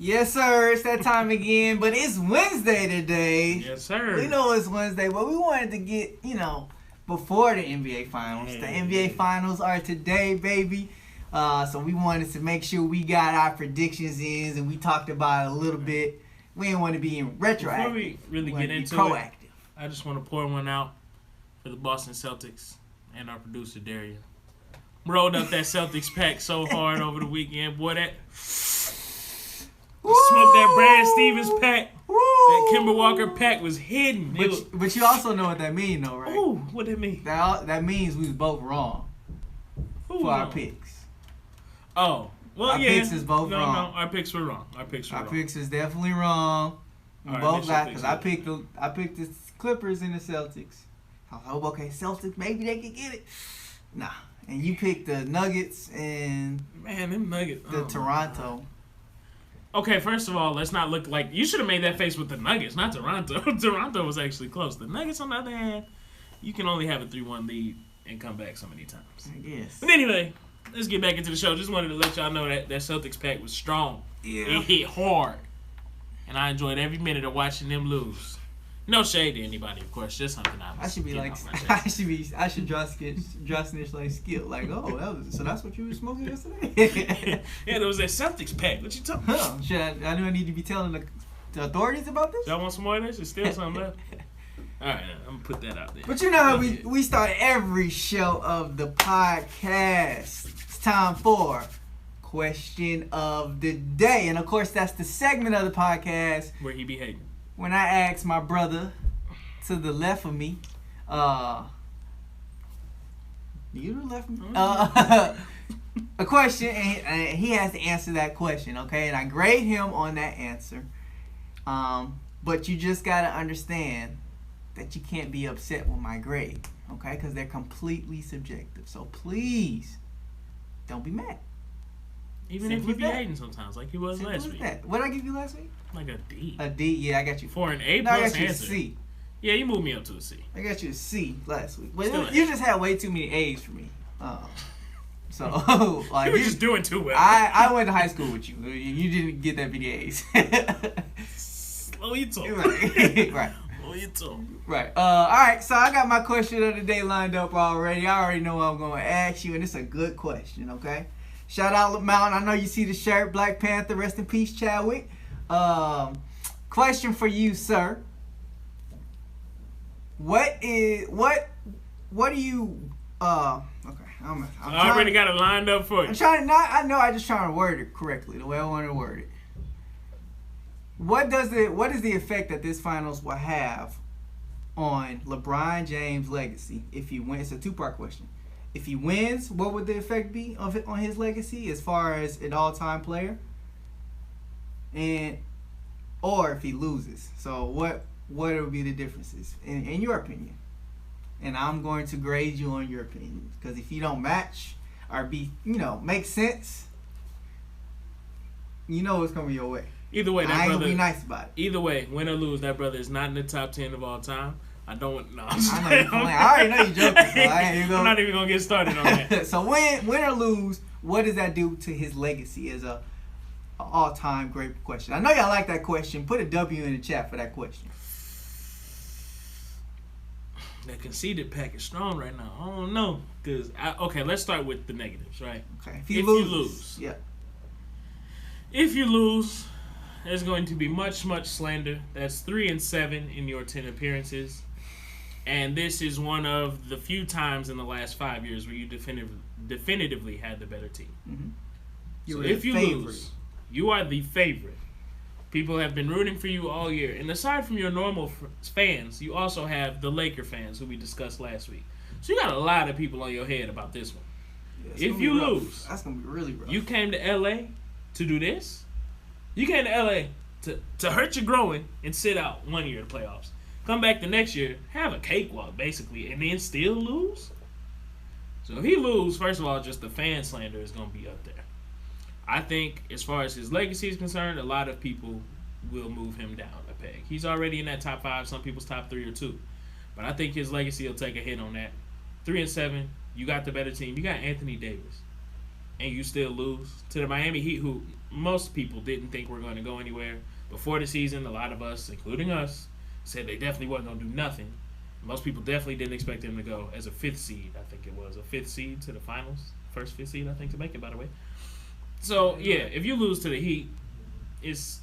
Yes, sir. It's that time again, but it's Wednesday today. Yes, sir. We know it's Wednesday, but we wanted to get, before the NBA Finals. The NBA Finals are today, baby. So we wanted to make sure we got our predictions in, and we talked about it a little bit. We didn't want to be in retroactive. Before we really get into it, I just want to pour one out for the Boston Celtics and our producer, Darian. Rolled up that Celtics pack so hard over the weekend. Boy, that... Smoked that Brad Stevens pack. Woo! That Kemba Walker pack was hidden. But you also know what that means, though, right? Ooh, what that mean? That means we was both wrong for our picks. Oh, well, our picks is both wrong. No, our picks were wrong. Our picks is definitely wrong. We both got, because I picked the Clippers and the Celtics. I was like, okay, Celtics, maybe they could get it. Nah, and you picked the Nuggets and them Nuggets, Toronto. Okay, first of all, let's not look like... You should have made that face with the Nuggets, not Toronto. Toronto was actually close. The Nuggets, on the other hand, you can only have a 3-1 lead and come back so many times. Yes. But anyway, let's get back into the show. Just wanted to let y'all know that Celtics pack was strong. Yeah. It hit hard. And I enjoyed every minute of watching them lose. No shade to anybody, of course. Just something I should be like... I should draw snitch like Skip. Like, oh, so that's what you were smoking yesterday? Yeah, there was that Celtics pack. What you talking about? I knew I need to be telling the authorities about this? Y'all want some more of this? There's still something left? All right, I'm going to put that out there. But you know how we start every show of the podcast. It's time for Question of the Day. And, of course, that's the segment of the podcast where he be hating. When I asked my brother to the left of me, you to the left of me, a question, and he has to answer that question, okay? And I grade him on that answer. But you just got to understand that you can't be upset with my grade, okay? Because they're completely subjective. So please, don't be mad. Even if you be hating sometimes, like he was last week. What did I give you last week? Like a D. A D, yeah, I got you. For an A plus answer. I got you a C. Yeah, you moved me up to a C. I got you a C last week. But you just had way too many A's for me. So, like... You were just doing too well. I went to high school with you. You didn't get that many A's. Slow your talk. Right. Slow your talk. Right. All right, so I got my question of the day lined up already. I already know what I'm going to ask you, and it's a good question, okay? Shout out Mountain. I know you see the shirt. Black Panther. Rest in peace, Chadwick. Question for you, sir. What do you okay, I already got it lined up for you. I just trying to word it correctly, the way I want to word it. What is the effect that this finals will have on LeBron James' legacy if he wins? It's a two-part question. If he wins, what would the effect be on his legacy as far as an all-time player? Or if he loses. So what would be the differences in your opinion? And I'm going to grade you on your opinion. Because if you don't match or make sense, you know it's coming your way. Either way, I ain't gonna be nice about it. Either way, win or lose, that brother is not in the top 10 of all time. I know you're playing. I already know you're joking. So I'm not even gonna get started on that. So win or lose, what does that do to his legacy as a all-time great question? I know y'all like that question. Put a W in the chat for that question. That conceded pack is strong right now. I don't know, okay, let's start with the negatives, right? Okay. If you lose, yeah. If you lose, there's going to be much slander. That's 3-7 in your 10 appearances. And this is one of the few times in the last 5 years where you definitively had the better team. Mm-hmm. So if you lose, you are the favorite. People have been rooting for you all year. And aside from your normal fans, you also have the Laker fans who we discussed last week. So you got a lot of people on your head about this one. Yeah, if you lose, that's going to be really rough. You came to L.A. to do this. You came to L.A. to hurt your growing and sit out 1 year of the playoffs. Come back the next year, have a cakewalk, basically, and then still lose? So if he lose, first of all, just the fan slander is going to be up there. I think as far as his legacy is concerned, a lot of people will move him down a peg. He's already in that top 5, some people's top 3 or 2. But I think his legacy will take a hit on that. 3-7, you got the better team. You got Anthony Davis. and you still lose to the Miami Heat, who most people didn't think were going to go anywhere before the season. A lot of us, including us, said they definitely wasn't going to do nothing. Most people definitely didn't expect them to go as a 5th seed. I think it was a 5th seed to the finals, first 5th seed I think to make it, by the way. So yeah, if you lose to the Heat, it's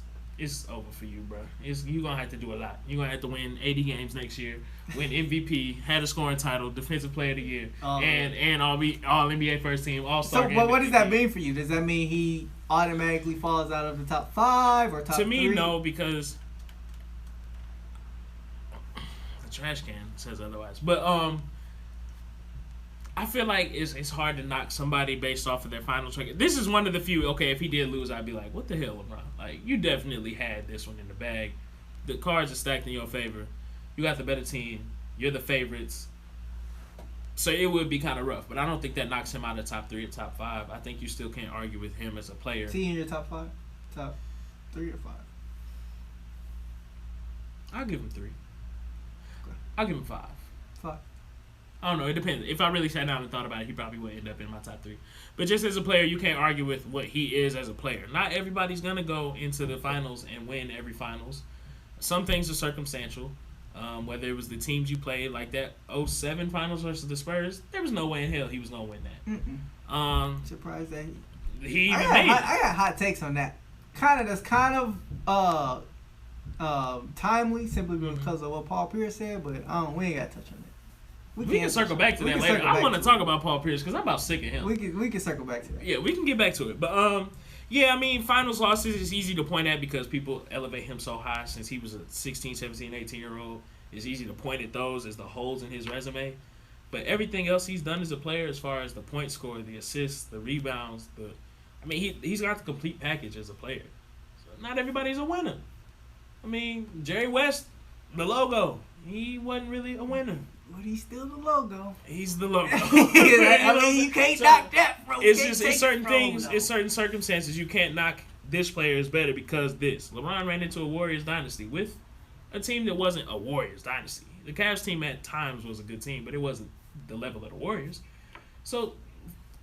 over for you, bro. You're gonna have to do a lot. You're gonna have to win 80 games next year, win MVP, had a scoring title, Defensive Player of the Year, and all NBA first team, All Star. So, but what does that mean for you? Does that mean he automatically falls out of the top 5 or top 3? To me, no, because the trash can says otherwise. But I feel like it's hard to knock somebody based off of their finals record. This is one of the few. Okay, if he did lose, I'd be like, what the hell, LeBron? Like, you definitely had this one in the bag. The cards are stacked in your favor. You got the better team. You're the favorites. So it would be kind of rough. But I don't think that knocks him out of top 3 or top 5. I think you still can't argue with him as a player. Is he in your top 5? Top 3 or 5? I'll give him 3. Okay. I'll give him 5. 5. I don't know. It depends. If I really sat down and thought about it, he probably would end up in my top 3. But just as a player, you can't argue with what he is as a player. Not everybody's going to go into the finals and win every finals. Some things are circumstantial. Whether it was the teams you played, like that 07 finals versus the Spurs, there was no way in hell he was going to win that. Surprised that he even made it. I got hot takes on that. That's kind of timely simply because of what Paul Pierce said, but we ain't got to touch on that. We can circle back to that later. I want to talk about Paul Pierce because I'm about sick of him. We can circle back to that. Yeah, we can get back to it. But yeah, I mean, finals losses is easy to point at because people elevate him so high since he was a 16, 17, 18-year-old. It's easy to point at those as the holes in his resume. But everything else he's done as a player, as far as the point score, the assists, the rebounds, he's got the complete package as a player. So not everybody's a winner. I mean, Jerry West, the logo, he wasn't really a winner. But he's still the logo. He's the logo. I mean, you can't knock that, bro. It's just it's certain things, in certain circumstances, you can't knock this player is better because this. LeBron ran into a Warriors dynasty with a team that wasn't a Warriors dynasty. The Cavs team at times was a good team, but it wasn't the level of the Warriors. So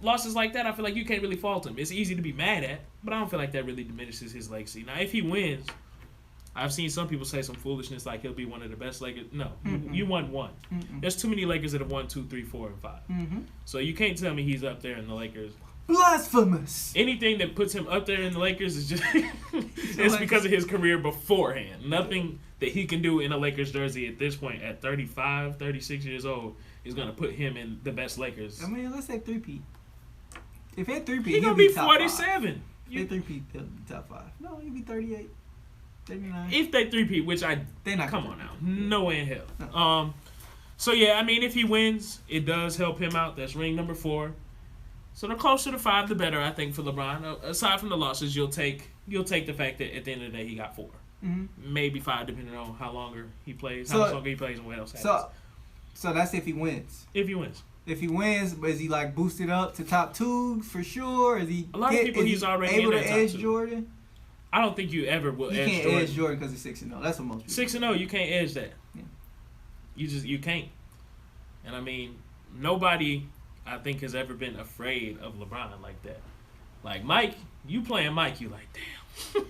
losses like that, I feel like you can't really fault him. It's easy to be mad at, but I don't feel like that really diminishes his legacy. Now, if he wins, I've seen some people say some foolishness like he'll be one of the best Lakers. No, you won 1. There's too many Lakers that have won 2, 3, 4, and 5. So you can't tell me he's up there in the Lakers. Blasphemous. Anything that puts him up there in the Lakers is just it's because of his career beforehand. Nothing that he can do in a Lakers jersey at this point at 35, 36 years old is going to put him in the best Lakers. I mean, let's say 3-peat. If he 3-peat, he's going to be 47. If they 3-peat, he'll be top 5. No, he'll be 38. 39. If they 3-peat, which they're not. Come on now, no way in hell. No. So yeah, I mean, if he wins, it does help him out. That's ring number 4. So the closer to 5, the better, I think, for LeBron. Aside from the losses, you'll take the fact that at the end of the day he got 4, maybe 5, depending on how longer he plays, how much longer he plays, and what else happens. So that's if he wins. If he wins. If he wins, is he like boosted up to top 2 for sure? Is he a lot of people? He's already able in to that top edge 2. Jordan. I don't think you ever will edge Jordan. You can't edge Jordan because he's 6-0. That's what most people 6-0, you can't edge that. Yeah. You can't. And I mean, nobody I think has ever been afraid of LeBron like that. Like Mike, you playing Mike, you like, damn.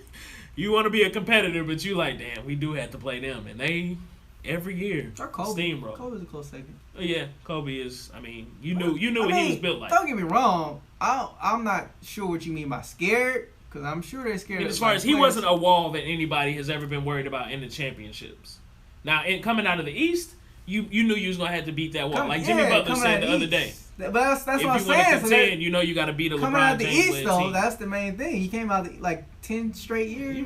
You want to be a competitor, but you like, damn, we do have to play them. And they every year steamroll. Kobe's a close second. Yeah, Kobe is. I mean, you knew what he was built like. Don't get me wrong. I'm not sure what you mean by scared. Because I'm sure they're scared. As far as he wasn't a wall that anybody has ever been worried about in the championships. Now, coming out of the East, you knew you was going to have to beat that wall. Jimmy Butler said the other day. But that's what I'm saying. If you want to contend, you got to beat a LeBron James. Coming out of the East, though, that's the main thing. He came out like 10 straight years. You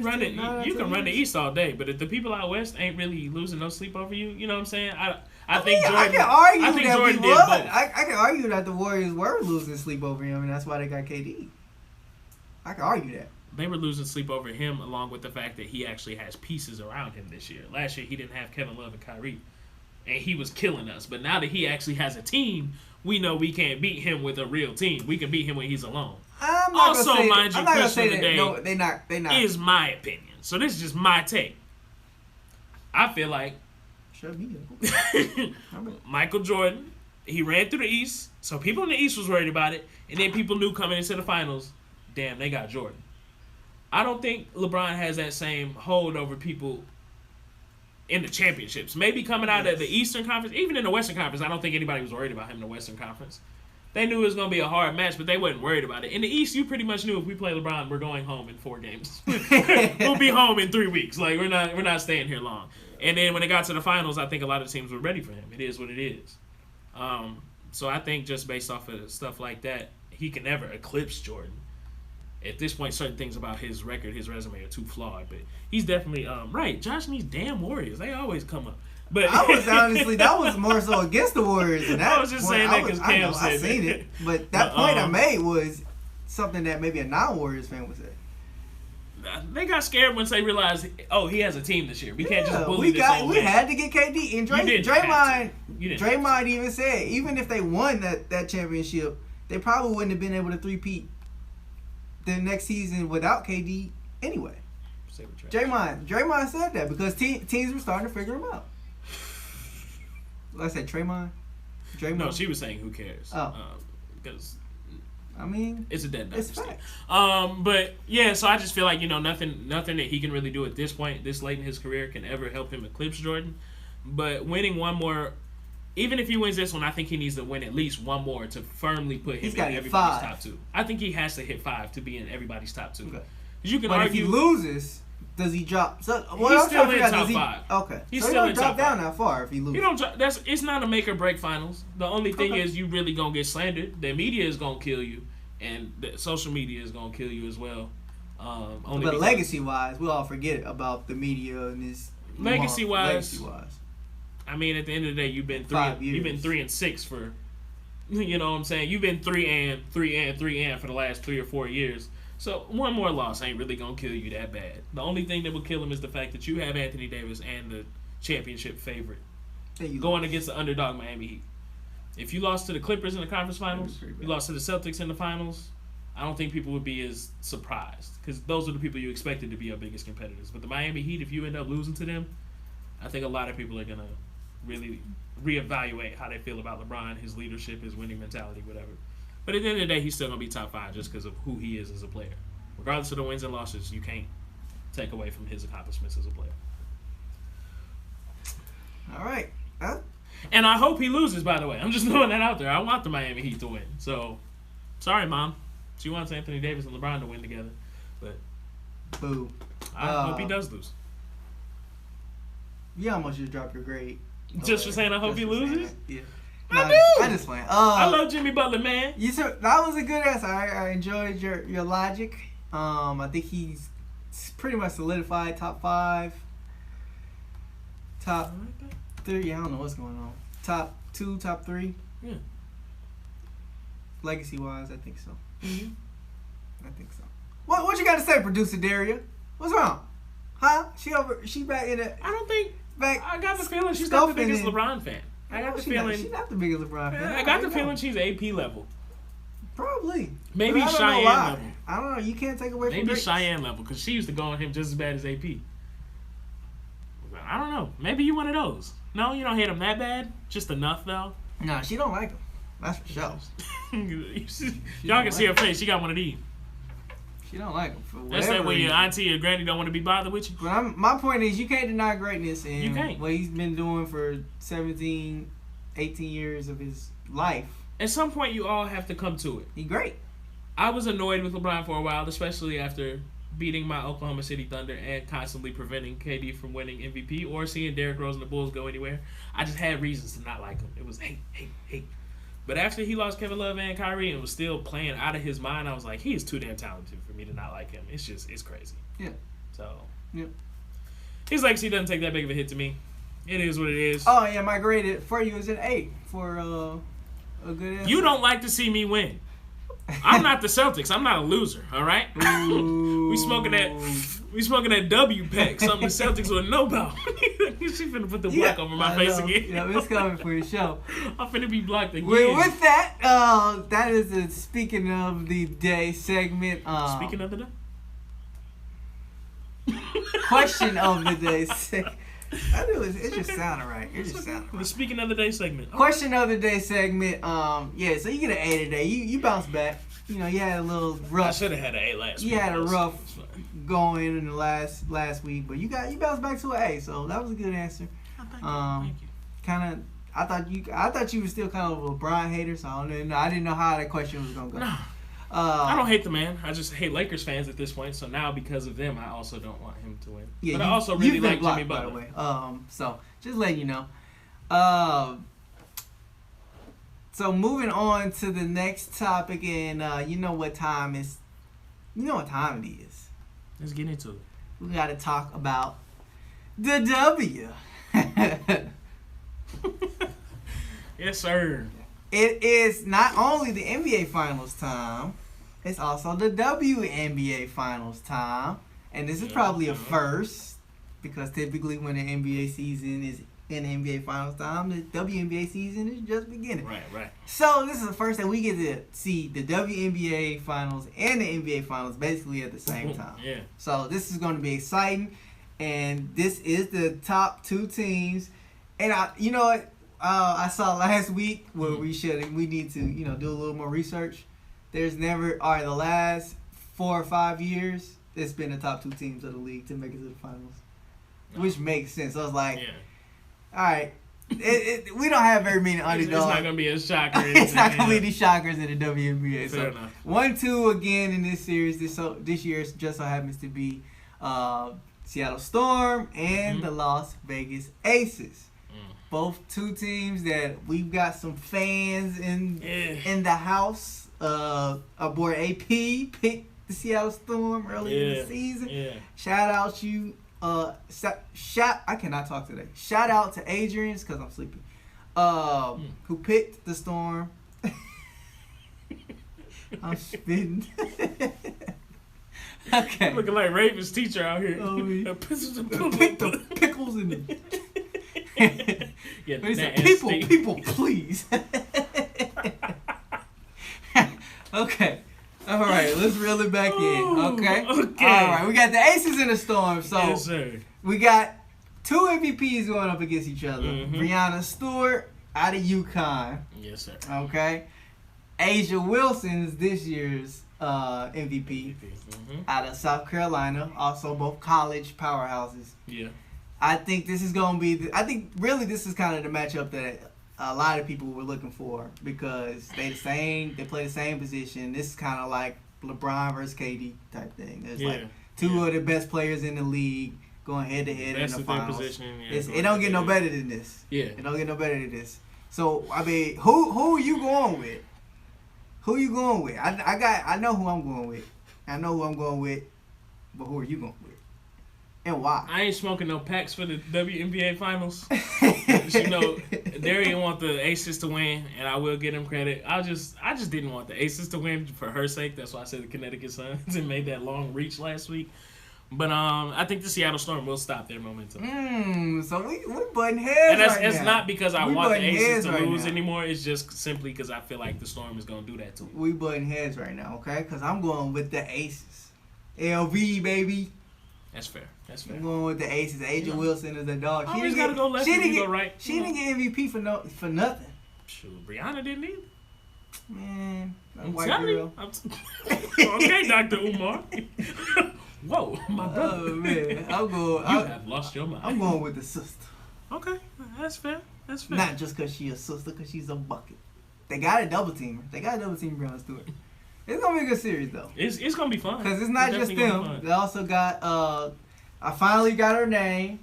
can run the East all day, but if the people out West ain't really losing no sleep over you, you know what I'm saying? I think Jordan. I can argue that Jordan did both. I can argue that the Warriors were losing sleep over him, and that's why they got KD. I can argue that. They were losing sleep over him, along with the fact that he actually has pieces around him this year. Last year, he didn't have Kevin Love and Kyrie, and he was killing us. But now that he actually has a team, we know we can't beat him with a real team. We can beat him when he's alone. Also, mind you, question of the day no, they not. Is my opinion. So this is just my take. I feel like Shut me up. Michael Jordan he ran through the East, so people in the East was worried about it, and then people knew coming into the finals, damn, they got Jordan. I don't think LeBron has that same hold over people in the championships. Maybe coming out of the Eastern Conference, even in the Western Conference, I don't think anybody was worried about him in the Western Conference. They knew it was going to be a hard match, but they wasn't worried about it. In the East, you pretty much knew if we play LeBron, we're going home in 4 games. We'll be home in 3 weeks. Like we're not staying here long. And then when it got to the finals, I think a lot of teams were ready for him. It is what it is. So I think just based off of stuff like that, he can never eclipse Jordan. At this point, certain things about his record, his resume are too flawed. But he's definitely right. Josh and these damn Warriors, they always come up. But I was honestly, that was more so against the Warriors. And that I was just saying that because Cam said I seen it. But that point I made was something that maybe a non-Warriors fan would say. They got scared once they realized, oh, he has a team this year. We can't just bully this old We man. had to get KD. And Draymond even said, even if they won that championship, they probably wouldn't have been able to three-peat the next season without KD anyway. Draymond said that because teams were starting to figure him out. I said Draymond. No, she was saying who cares. Because I mean, it's a dead dynasty. But yeah, so I just feel like nothing that he can really do at this point, this late in his career, can ever help him eclipse Jordan. But winning one more, even if he wins this one, I think he needs to win at least one more to firmly put him in everybody's top 2. I think he has to hit 5 to be in everybody's top 2. Okay. You can argue if he loses. Does he drop? So, he's still in top 5. Okay. He's so still he in don't top drop down 5. that far if he loses. You don't drop, it's not a make or break finals. The only thing is you really gonna get slandered. The media is gonna kill you, and the social media is gonna kill you as well. But legacy wise, we all forget about the media and his legacy wise. I mean, at the end of the day, you've been 3 and 6 for, you know what I'm saying. You've been 3 and for the last 3 or 4 years. So one more loss ain't really gonna kill you that bad. The only thing that will kill him is the fact that you have Anthony Davis and the championship favorite going against the underdog Miami Heat. If you lost to the Clippers in the conference finals, you lost to the Celtics in the finals, I don't think people would be as surprised because those are the people you expected to be your biggest competitors. But the Miami Heat, if you end up losing to them, I think a lot of people are gonna really reevaluate how they feel about LeBron, his leadership, his winning mentality, whatever. But at the end of the day, he's still going to be top 5 just because of who he is as a player. Regardless of the wins and losses, you can't take away from his accomplishments as a player. All right. And I hope he loses, by the way. I'm just throwing that out there. I want the Miami Heat to win. So, sorry, Mom. She wants Anthony Davis and LeBron to win together. But boo. I hope he does lose. You almost just dropped your grade. Just for saying I hope he loses? Yeah. I just went. I love Jimmy Butler, man. That was a good answer. I enjoyed your logic. I think he's pretty much solidified top 5, top 3. I don't know what's going on. Top 2, top 3. Yeah. Legacy wise, I think so. Mm-hmm. I think so. What you got to say, producer Daria? What's wrong? Huh? She back in it. I don't think. Back. I got the feeling she's not the biggest LeBron fan. I got the feeling she's not the biggest LeBron fan. I got the feeling she's AP level. Probably. Maybe Cheyenne level. I don't know. You can't take away from maybe Cheyenne level because she used to go on him just as bad as AP. I don't know. Maybe you one of those. No, you don't hate him that bad. Just enough though. No, she don't like him. That's for sure. Y'all can see her face. She got one of these. She don't like him for whatever. That's that when your auntie or granny don't want to be bothered with you. But my point is, you can't deny greatness and you can't. What he's been doing for 17, 18 years of his life. At some point, you all have to come to it. He's great. I was annoyed with LeBron for a while, especially after beating my Oklahoma City Thunder and constantly preventing KD from winning MVP or seeing Derrick Rose and the Bulls go anywhere. I just had reasons to not like him. It was hate. But after he lost Kevin Love and Kyrie and was still playing out of his mind, I was like, he is too damn talented for me to not like him. It's crazy. Yeah. So, yeah. His legacy doesn't take that big of a hit to me. It is what it is. Oh, yeah, my grade for you is an 8 for a good answer. You don't like to see me win. I'm not the Celtics. I'm not a loser, all right? We smoking that W pack, something the Celtics wouldn't know about. She finna put the black over my face again. Yeah, it's coming for your show. I'm finna be blocked again. With that, that is a speaking of the day segment. Speaking of the day? Question of the day I knew it just sounded right. It just sounded The right. Speaking of the Day segment. Question of the day segment. Yeah. So you get an A today. You bounce back. You know, you had a little I rough. should have had an A last week. You had a rough It's fine. going in the last week, but you bounced back to an A. So that was a good answer. Oh, thank you. Kind of. I thought you were still kind of a LeBron hater, so I didn't know how that question was gonna go. No. I don't hate the man. I just hate Lakers fans at this point. So now, because of them, I also don't want him to win. Yeah, but I also really like Jimmy by Butler. the way. So just letting you know. So moving on to the next topic, and you know what time is. You know what time it is. Let's get into it. We got to talk about the W. Yes, sir. It is not only the NBA Finals time, it's also the WNBA Finals time. And this is probably a first, because typically when the NBA season is in the NBA Finals time, the WNBA season is just beginning. Right. So this is the first that we get to see the WNBA Finals and the NBA Finals basically at the same time. Yeah. So this is going to be exciting. And this is the top two teams. And you know what? I saw last week where we need to, do a little more research. There's never, the last 4 or 5 years, it's been the top two teams of the league to make it to the finals, which makes sense. So I was like, all right, we don't have very many underdogs. It's not gonna be a shocker. It's not gonna be any shockers in the WNBA. Fair So enough. 1-2 again in this series. This year just so happens to be Seattle Storm and the Las Vegas Aces. Both two teams that we've got some fans in the house. Our boy AP picked the Seattle Storm early in the season. Yeah. Shout out you. I cannot talk today. Shout out to Adrian's because I'm sleepy. Who picked the Storm? I'm spitting. Okay. Looking like Raven's teacher out here. Oh, yeah. Pick the pickles in the. Yeah, But he said, people, please. Okay. All right, let's reel it back in. Okay. All right, we got the Aces in the Storm. So yes, sir. we got two MVPs going up against each other. Brianna Stewart out of UConn. Yes, sir. Okay. Asia Wilson is this year's MVP out of South Carolina. Also, both college powerhouses. Yeah. I think this is going to be. This is kind of the matchup that a lot of people were looking for because they play the same position. This is kind of like LeBron versus KD type thing. There's like two of the best players in the league going head to head in the finals. It don't get no better than this. Yeah. It don't get no better than this. So I mean, who are you going with? Who you going with? I know who I'm going with. But who are you going with? And why? I ain't smoking no packs for the WNBA Finals. You know, Darian want the Aces to win, and I will give him credit. I just didn't want the Aces to win for her sake. That's why I said the Connecticut Suns and made that long reach last week. But I think the Seattle Storm will stop their momentum. So we're butting heads. And it's not because I want the Aces to lose now. anymore. It's just simply because I feel like the Storm is going to do that to them. We butting heads right now, okay? Because I'm going with the Aces. LV, baby. That's fair. I'm going with the Aces. Asia Wilson is a dog. Always got to go left and go right. She didn't get MVP for nothing. Shoot, Brianna didn't either. Man, I'm white telling girl. you. Okay, Dr. Umar. Whoa, my brother. Oh, man. You have lost your mind. I'm going with the sister. Okay, that's fair. Not just because she's a sister, because she's a bucket. They got a double teamer. Brianna Stewart. It's going to be a good series, though. It's going to be fun. Because it's not just them. They also got, I finally got her name.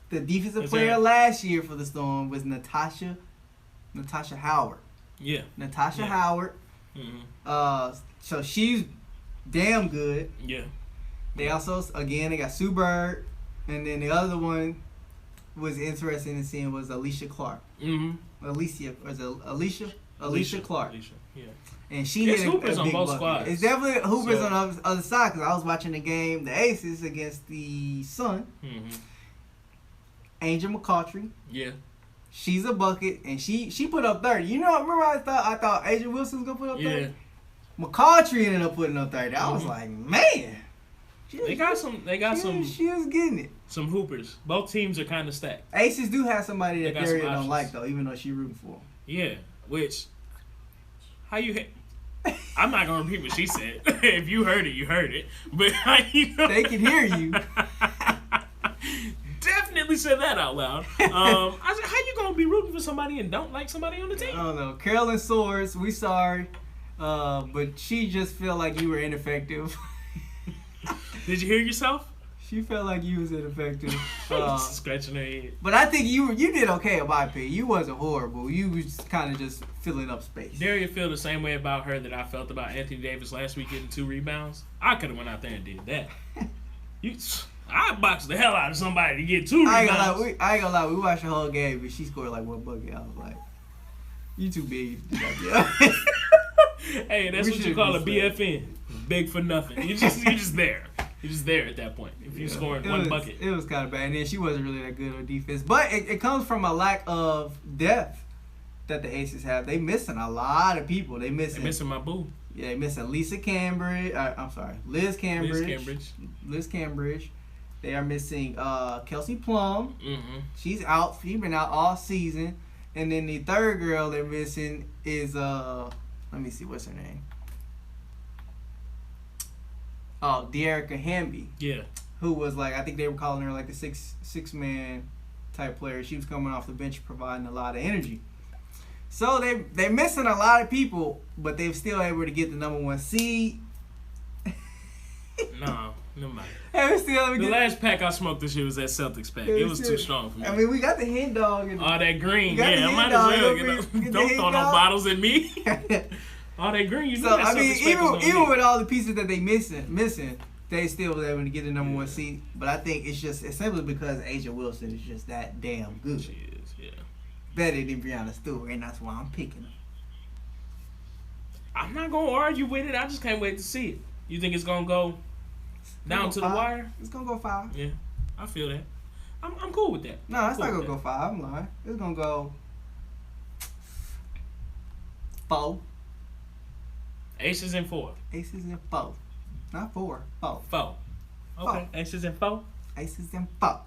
The defensive player last year for the Storm was Natasha Howard. Yeah. Natasha Howard. Mm-hmm. So she's damn good. Yeah. They also, again, they got Sue Bird. And then the other one was interesting to seeing was Alicia Clark. Mm-hmm. Alicia Clark. Alicia, yeah. And she hit Hoopers on big both bucket. squads. It's definitely Hoopers on the other side because I was watching the game, the Aces against the Sun. Mm-hmm. Angel McCautry. Yeah. She's a bucket, and she put up 30. You know, remember I thought Angel Wilson was going to put up 30? Yeah. McCautry ended up putting up 30. I was like, man, They got some. She was getting it. Some hoopers. Both teams are kind of stacked. Aces do have somebody that Daria don't options. like though, even though she rooting for him. Yeah, which how you? I'm not gonna repeat what she said. If you heard it, you heard it. But how you? They can hear you. Definitely said that out loud. I said, how you gonna be rooting for somebody and don't like somebody on the team? I don't know. Carolyn Swords, we sorry, but she just felt like you were ineffective. Did you hear yourself? She felt like you was ineffective. Scratching her head. But I think you did okay in my opinion. You wasn't horrible. You was kind of just filling up space. Daria feel the same way about her that I felt about Anthony Davis last week getting 2 rebounds. I could have went out there and did that. I boxed the hell out of somebody to get 2 rebounds. I ain't gonna lie. We watched the whole game, but she scored like 1 bucket. I was like, you too big. Hey, that's what you call a BFN. Big for nothing. You just there. You're just there at that point. If you scoring 1 bucket. It was kind of bad. And then she wasn't really that good on defense. But it comes from a lack of depth that the Aces have. They missing a lot of people. They missing my boo. Yeah, they missing Liz Cambridge. Liz Cambridge. They are missing Kelsey Plum. Mm-hmm. She's out. She's been out all season. And then the third girl they're missing is let me see, what's her name? Oh, Dearica Hamby. Yeah. Who was like, I think they were calling her like the six man type player. She was coming off the bench providing a lot of energy. So they're missing a lot of people, but they're still able to get the number 1 seed. No mind. The last pack I smoked this year was that Celtics pack. It was too strong for me. I mean, we got the hen dog. All that green. Yeah, I might as well. Don't throw no bottles at me. All that green. You so, I mean, even with all the pieces that they missing, they still was able to get the number 1 seed. But I think it's simply because Asia Wilson is just that damn good. She is, yeah. Better than Breanna Stewart, and that's why I'm picking her. I'm not going to argue with it. I just can't wait to see it. You think it's going to go down to 5. The wire? It's going to go 5. Yeah, I feel that. I'm cool with that. No, it's not going to go 5. I'm lying. It's going to go 4. Aces in 4. Aces in 4. Not 4. 4. 4. Okay. 4. Aces in 4. Aces in 4.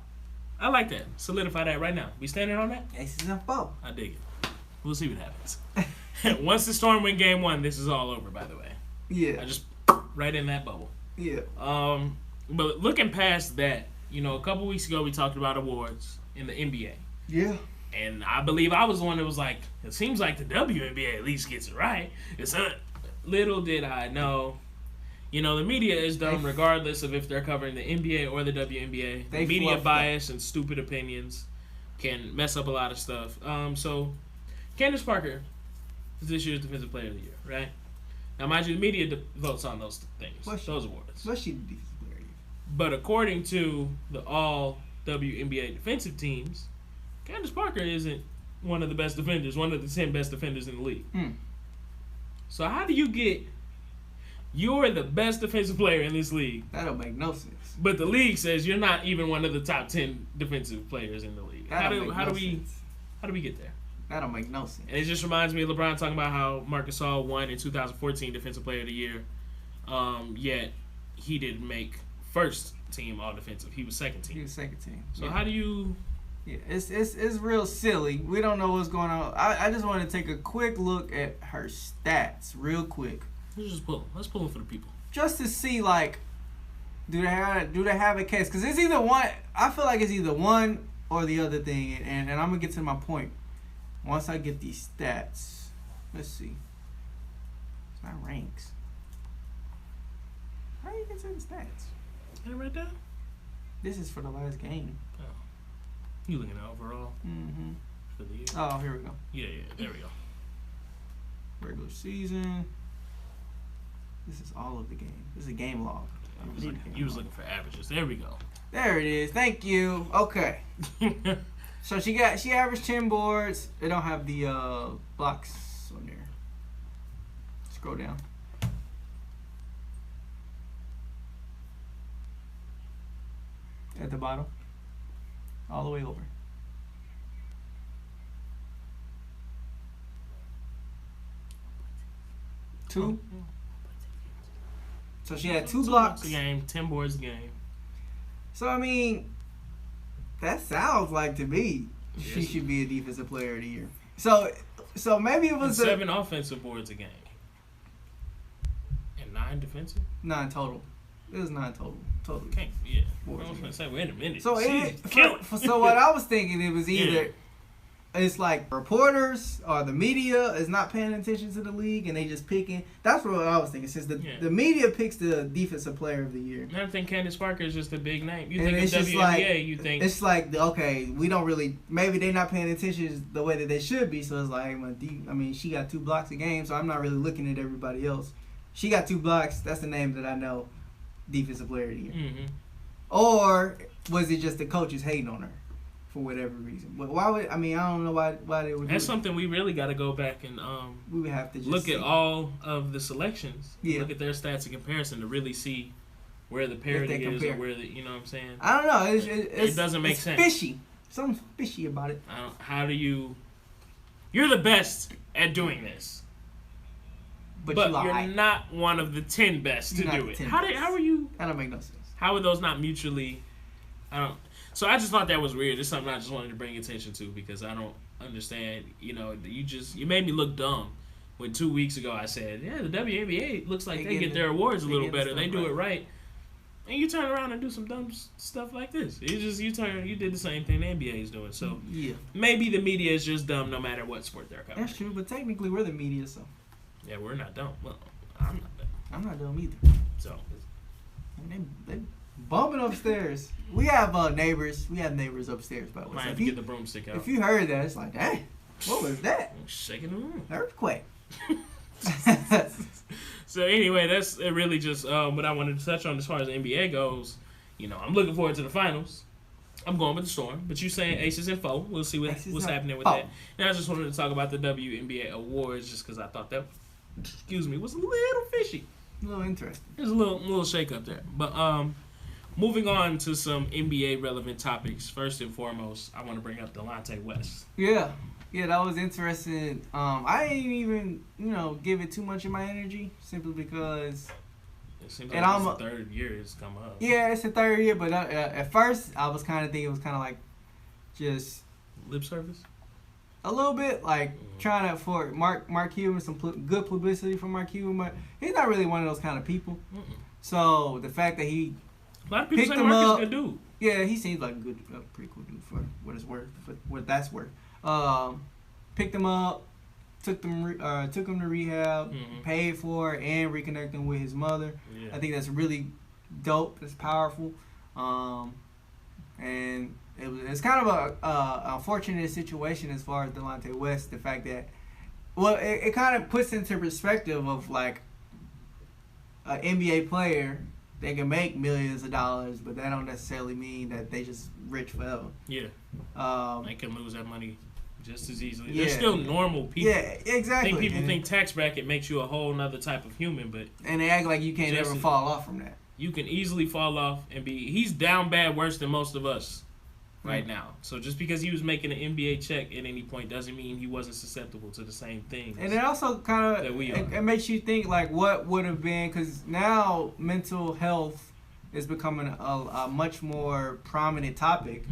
I like that. Solidify that right now. We standing on that? Aces in 4. I dig it. We'll see what happens. Once the Storm win game 1, this is all over, by the way. Yeah. I just right in that bubble. Yeah. But looking past that, a couple weeks ago we talked about awards in the NBA. Yeah. And I believe I was the one that was like, it seems like the WNBA at least gets it right. Little did I know. The media is dumb regardless of if they're covering the NBA or the WNBA. The media bias and stupid opinions can mess up a lot of stuff. So, Candace Parker is this year's Defensive Player of the Year, right? Now, mind you, the media votes on those things, those awards. What's she the Defensive Player of the Year? But according to the all WNBA defensive teams, Candace Parker isn't one of the best defenders, one of the 10 best defenders in the league. So how do you get you're the best defensive player in this league? That don't make no sense. But the league says you're not even one of the top 10 defensive players in the league. How do we get there? That don't make no sense. And it just reminds me of LeBron talking about how Marc Gasol won in 2014 Defensive Player of the Year, yet he didn't make first team all defensive. He was second team. So how do you? Yeah, it's real silly. We don't know what's going on. I just want to take a quick look at her stats real quick. Let's pull them for the people. Just to see, like, do they have a case? Because it's either one. I feel like it's either one or the other thing. And I'm going to get to my point. Once I get these stats. Let's see. It's not ranks. How do you get to the stats? Is it right there? This is for the last game. Oh. You looking at overall? Mm-hmm. For the year? Oh, here we go. Yeah, there we go. Regular season. This is all of the game. This is a game log. You was looking for averages. There we go. There it is. Thank you. Okay. So she averaged 10 boards. They don't have the blocks on there. Scroll down. At the bottom. All the way over. Two. So she had 2 blocks blocks a game, 10 boards a game. So I mean, that sounds like to me she Yes. should be a defensive player of the year. So maybe it was 7 offensive boards a game. And 9 defensive? 9 total. It was 9 total. Totally. Okay, yeah. I Boards was a going to say, wait a minute. So Jeez, so what I was thinking, it was either it's like reporters or the media is not paying attention to the league and they just picking. That's what I was thinking. Since the media picks the defensive player of the year. I think Candace Parker is just a big name. You And think it's of just WNBA, you think it's like, okay, we don't really, maybe they're not paying attention the way that they should be. So it's like, I mean, she got 2 blocks a game, so I'm not really looking at everybody else. She got 2 blocks. That's the name that I know. Defensive player of the year. Mm-hmm. Or was it just the coaches hating on her for whatever reason? But why would, I mean, I don't know why they would. That's something we really got to go back and we would have to just look at all of the selections. Yeah. Look at their stats in comparison to really see where the parity is or where the, you know what I'm saying? I don't know. It doesn't make sense. Fishy. Something's fishy about it. How do you? You're the best at doing this. But you're not one of the 10 best to do it. How are you? That don't make no sense. How are those not mutually? So I just thought that was weird. It's something I just wanted to bring attention to because I don't understand. You know, you made me look dumb when 2 weeks ago I said, yeah, the WNBA looks like they get their awards a little better. They do it right. And you turn around and do some dumb stuff like this. You did the same thing the NBA is doing. So yeah, maybe the media is just dumb no matter what sport they're covering. That's true, but technically we're the media, so. Yeah, we're not dumb. Well, I'm not dumb. I'm not dumb either. So. They bumping upstairs. We have neighbors. We have neighbors upstairs, by the way. Might have to get the broomstick out. If you heard that, it's like, dang, what was that? Shaking the room. Earthquake. So anyway, that's really just what I wanted to touch on as far as the NBA goes. You know, I'm looking forward to the finals. I'm going with the Storm, but you saying Aces and 4. We'll see what's happening with that. And I just wanted to talk about the WNBA awards just because I thought that, was a little fishy. A little interesting. There's a little shake up there. But moving on to some NBA relevant topics. First and foremost, I want to bring up Delonte West. Yeah, that was interesting. I didn't even, give it too much of my energy simply because it seems like it's the third year it's come up. Yeah, it's the third year, but at first I was kind of thinking it was kind of like just lip service. A little bit, like trying to for Mark Cuban, some good publicity for Mark Cuban, but he's not really one of those kind of people. So the fact that he a lot of people say Mark is a good dude. Yeah, he seems like a pretty cool dude for what it's worth, for what that's worth. Picked him up, took him to rehab, paid for it, and reconnected him with his mother. Yeah. I think that's really dope. That's powerful, and it's kind of a unfortunate situation as far as Delonte West. The fact that, well, it kind of puts into perspective of like an NBA player. They can make millions of dollars, but that don't necessarily mean that they just rich forever. Yeah. They can lose that money just as easily. Yeah. They're still normal people. Yeah, exactly. I think people think tax bracket makes you a whole nother type of human, but and they act like you can't ever fall off from that. You can easily fall off and be. He's down bad worse than most of us right now. So just because he was making an NBA check at any point doesn't mean he wasn't susceptible to the same things. And it also kind of it makes you think like what would have been, because now mental health is becoming a much more prominent topic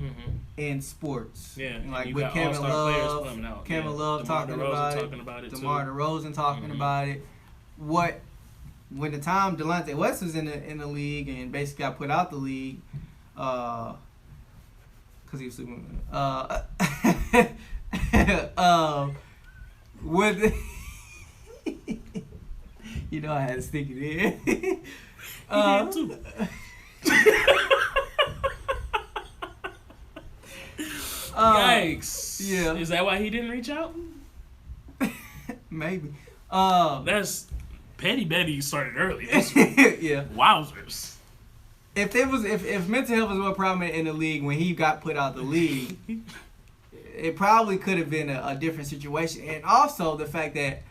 in sports. Yeah, like with Kevin Love talking about it, DeMar DeRozan talking about it. When the time Delonte West was in the league and basically got put out the league, because he was sleeping. With I had to stick it in. He did too. Yikes! Yeah. Is that why he didn't reach out? Maybe. That's Petty Betty started early. Yeah. Wowzers. If mental health was more prominent in the league when he got put out the league, it probably could have been a different situation. And also the fact that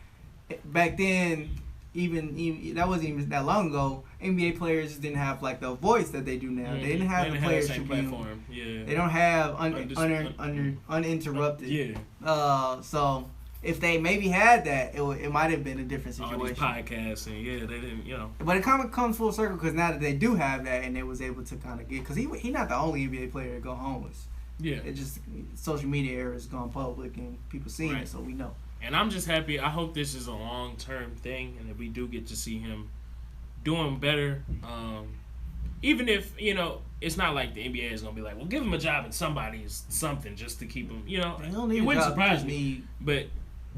back then, even that wasn't even that long ago, NBA players didn't have like the voice that they do now. They didn't have the Players Tribune. Yeah. They don't have uninterrupted. Yeah. So if they maybe had that, it might have been a different situation. All these podcasts and they didn't, But it kind of comes full circle because now that they do have that and they was able to kind of get, because he not the only NBA player to go homeless. Yeah. It just social media era has gone public and people seeing it, so we know. And I'm just happy. I hope this is a long-term thing and that we do get to see him doing better. Even if, it's not like the NBA is going to be like, well, give him a job and somebody's something just to keep him, it wouldn't surprise me. But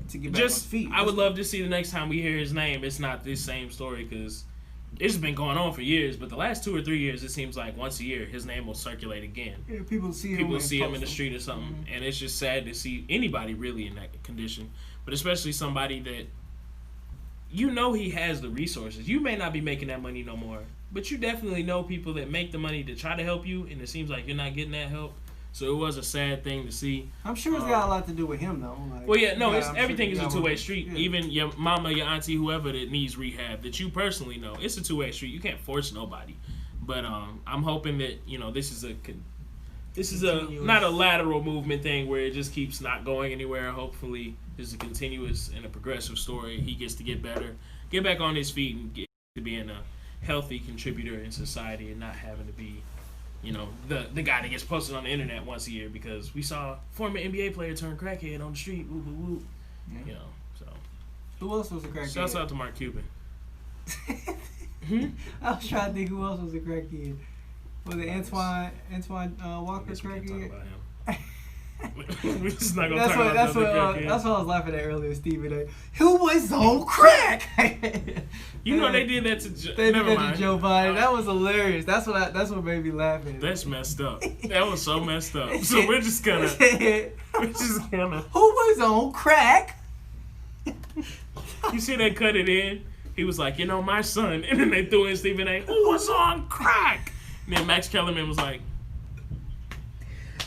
to get back on his feet. I would love to see the next time we hear his name, it's not this same story because it's been going on for years. But the last 2 or 3 years, it seems like once a year, his name will circulate again. Yeah, people see him in the street or something. Mm-hmm. And it's just sad to see anybody really in that condition. But especially somebody that he has the resources. You may not be making that money no more, but you definitely know people that make the money to try to help you, and it seems like you're not getting that help. So it was a sad thing to see. I'm sure it's got a lot to do with him, though. Everything is a two-way street. Yeah. Even your mama, your auntie, whoever that needs rehab, that you personally know, it's a two-way street. You can't force nobody. But I'm hoping that this is not a lateral movement thing where it just keeps not going anywhere. Hopefully, this is a continuous and a progressive story. He gets to get better, get back on his feet, and get to being a healthy contributor in society and not having to be, the guy that gets posted on the internet once a year because we saw a former NBA player turn crackhead on the street. Woo, woo, woo. Yeah. So. Who else was a crackhead? Shouts out to Mark Cuban. I was trying to think who else was a crackhead. Was it Antoine Walker crackhead? We're just not gonna talk about that's what I was laughing at earlier, Stephen A. Who was on crack? They did that to Joe Biden. That was hilarious. That's what made me laugh. That's messed up. That was so messed up. So we're just gonna. Who was on crack? You see, they cut it in. He was like, my son, and then they threw in Stephen A. Who was on crack? And then Max Kellerman was like,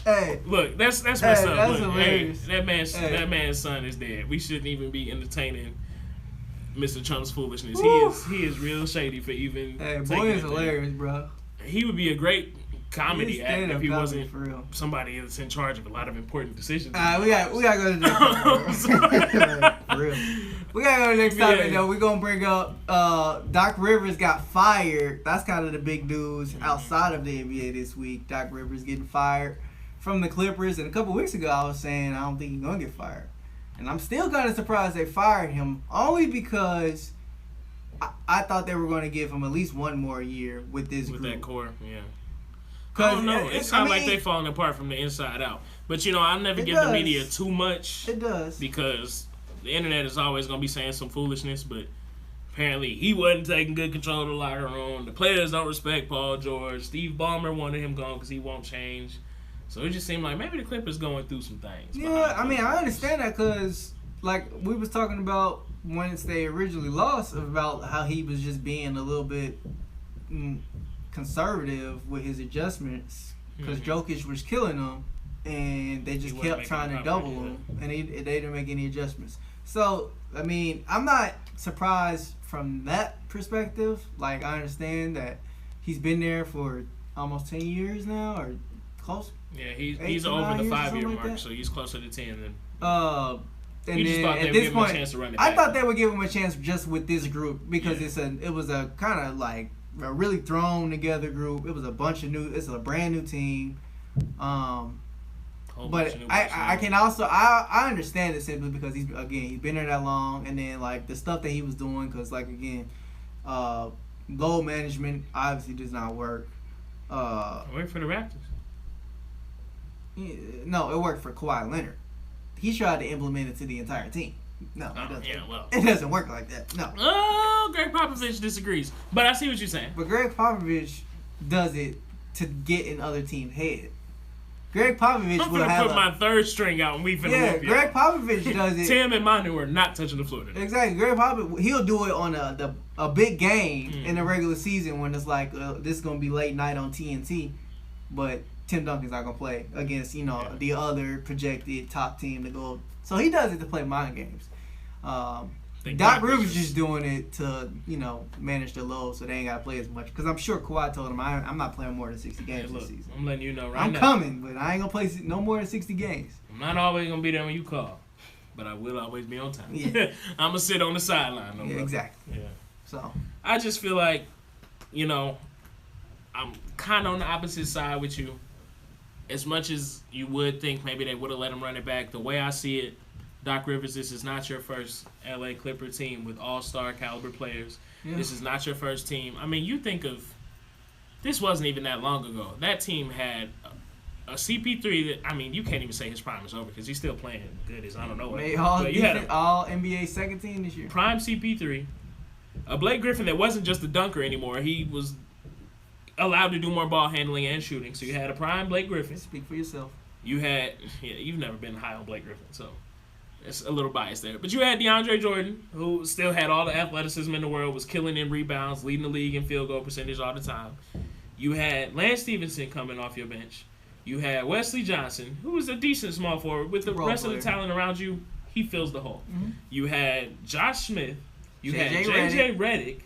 "Hey, look, that's messed up. That's look, hilarious. That man's son is dead. We shouldn't even be entertaining Mr. Trump's foolishness. Woo. He is real shady for even. Hey, boy is hilarious, bro. He would be a great comedy actor if he wasn't for real. Somebody that's in charge of a lot of important decisions. We gotta go to the next topic. For real. We gotta go to the next topic though. We're gonna bring up Doc Rivers got fired. That's kind of the big news outside of the NBA this week. Doc Rivers getting fired from the Clippers, and a couple weeks ago I was saying I don't think he's gonna get fired. And I'm still kind of surprised they fired him, only because I thought they were going to give him at least one more year with this group. With that core, yeah. I don't know. It sounds like they're falling apart from the inside out. But, I'll never give the media too much. It does. Because the internet is always going to be saying some foolishness, but apparently he wasn't taking good control of the locker room. The players don't respect Paul George. Steve Ballmer wanted him gone because he won't change. So it just seemed like maybe the Clippers going through some things. Yeah, I understand that because, like, we was talking about once they originally lost about how he was just being a little bit conservative with his adjustments because Jokic was killing him and they just kept trying to double him and they didn't make any adjustments. So, I'm not surprised from that perspective. Like, I understand that he's been there for almost 10 years now or close. Yeah, he's over the 5-year mark, so he's closer to 10 than. And then at this point, a chance to run it back. I thought they would give him a chance just with this group because it was a kind of like a really thrown together group. It was a bunch of new. It's a brand new team. But I can also I understand it simply because he's been there that long, and then like the stuff that he was doing because load management obviously does not work. Wait for the Raptors. No, it worked for Kawhi Leonard. He tried to implement it to the entire team. No, it doesn't. Yeah, well, it doesn't work like that. No. Oh, Greg Popovich disagrees, but I see what you're saying. But Greg Popovich does it to get in other teams' head. Greg Popovich I'm gonna put my third string out and we finna whoop Greg Popovich does it. Tim and Manu are not touching the floor today. Exactly. Greg Popovich, he'll do it on a big game in the regular season when it's like this is gonna be late night on TNT, but Tim Duncan's not gonna play against the other projected top team to go. So he does it to play mind games. Doc Rivers just doing it to manage the load so they ain't gotta play as much. Because I'm sure Kawhi told him I'm not playing more than 60 games this season. I'm letting you know right now. I'm coming, but I ain't gonna play no more than 60 games. I'm not always gonna be there when you call. but I will always be on time. Yeah. I'm gonna sit on the sideline. Yeah, exactly. Yeah. So I just feel like, I'm kind of on the opposite side with you. As much as you would think maybe they would have let him run it back, the way I see it, Doc Rivers, this is not your first LA Clipper team with all-star caliber players. Yeah. This is not your first team. I mean, you think of, this wasn't even that long ago. That team had a CP3 that, I mean, you can't even say his prime is over because he's still playing good as I don't know what. All NBA second team this year. Prime CP3. A Blake Griffin that wasn't just a dunker anymore. He was allowed to do more ball handling and shooting. So you had a prime Blake Griffin. Speak for yourself. You had, you've never been high on Blake Griffin, so it's a little biased there. But you had DeAndre Jordan, who still had all the athleticism in the world, was killing in rebounds, leading the league in field goal percentage all the time. You had Lance Stevenson coming off your bench. You had Wesley Johnson, who was a decent small forward. With the rest of the talent around you, he fills the hole. Mm-hmm. You had Josh Smith. You had J.J. Redick.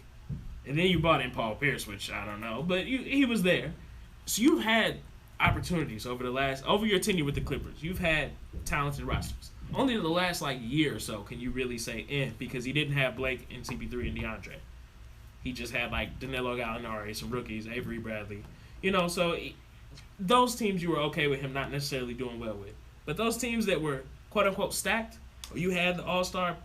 And then you brought in Paul Pierce, which I don't know. But he was there. So you had opportunities over your tenure with the Clippers. You've had talented rosters. Only in the last year or so can you really say because he didn't have Blake and CP3 and DeAndre. He just had Danilo Gallinari, some rookies, Avery Bradley. So those teams you were okay with him not necessarily doing well with. But those teams that were quote unquote stacked, or you had the all-star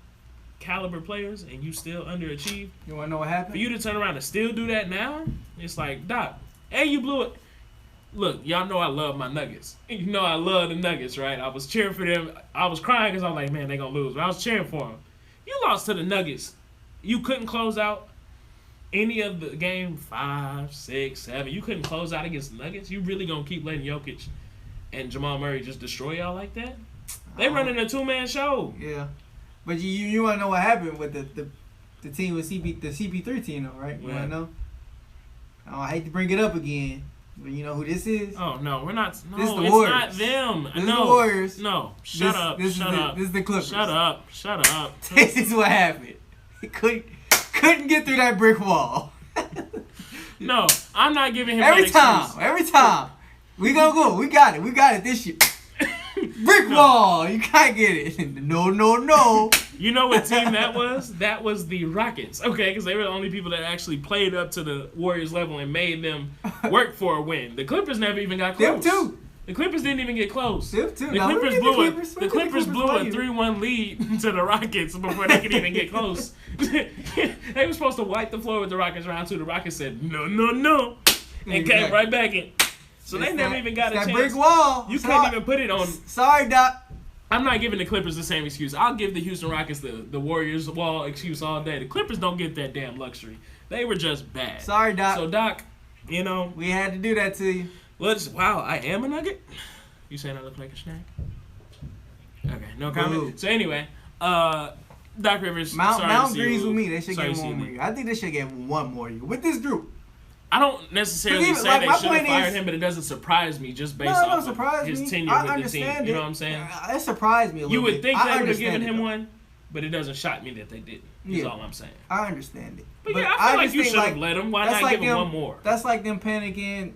caliber players and you still underachieved. You want to know what happened? For you to turn around and still do that now, it's like, Doc, you blew it. Look, y'all know I love my Nuggets. You know I love the Nuggets, right? I was cheering for them. I was crying because I was like, man, they're going to lose. But I was cheering for them. You lost to the Nuggets. You couldn't close out any of the game 5, 6, 7. You couldn't close out against the Nuggets. You really going to keep letting Jokic and Jamal Murray just destroy y'all like that? They running a two-man show. Yeah. But you want to know what happened with the team with the CP3 team, though, right? You want to know? Oh, I hate to bring it up again, but you know who this is? Oh, no, we're not. No, this is the it's Warriors. not them. This is the Warriors. No, shut up. This is the Clippers. Shut up. This is what happened. He couldn't get through that brick wall. No, I'm not giving him every time. We gonna go. We got it this year. Brick wall. You can't get it. No. You know what team that was? That was the Rockets. Okay, because they were the only people that actually played up to the Warriors level and made them work for a win. The Clippers never even got close. Them too. The Clippers didn't even get close. Them too. The Clippers blew a 3-1 lead to the Rockets before they could even get close. They were supposed to wipe the floor with the Rockets round 2. The Rockets said, no, and came right back in. So they never even got a chance. That brick wall. You can't even put it on. Sorry, Doc. I'm not giving the Clippers the same excuse. I'll give the Houston Rockets the Warriors wall excuse all day. The Clippers don't get that damn luxury. They were just bad. Sorry, Doc. So, Doc, we had to do that to you. Wow, I am a Nugget? You saying I look like a snack? Okay, no comment. Ooh. So, anyway, Doc Rivers. Mount agrees with me. They should give him 1 more year. I think they should give him 1 more year. With this group. I don't necessarily say they should have fired him, but it doesn't surprise me just based off of his tenure with the team. You know what I'm saying? It surprised me a little bit. You would think they would have given him one, but it doesn't shock me that they didn't. Is all I'm saying. I understand it. But yeah, I feel like you should have let him. Why not give him 1 more? That's like them panicking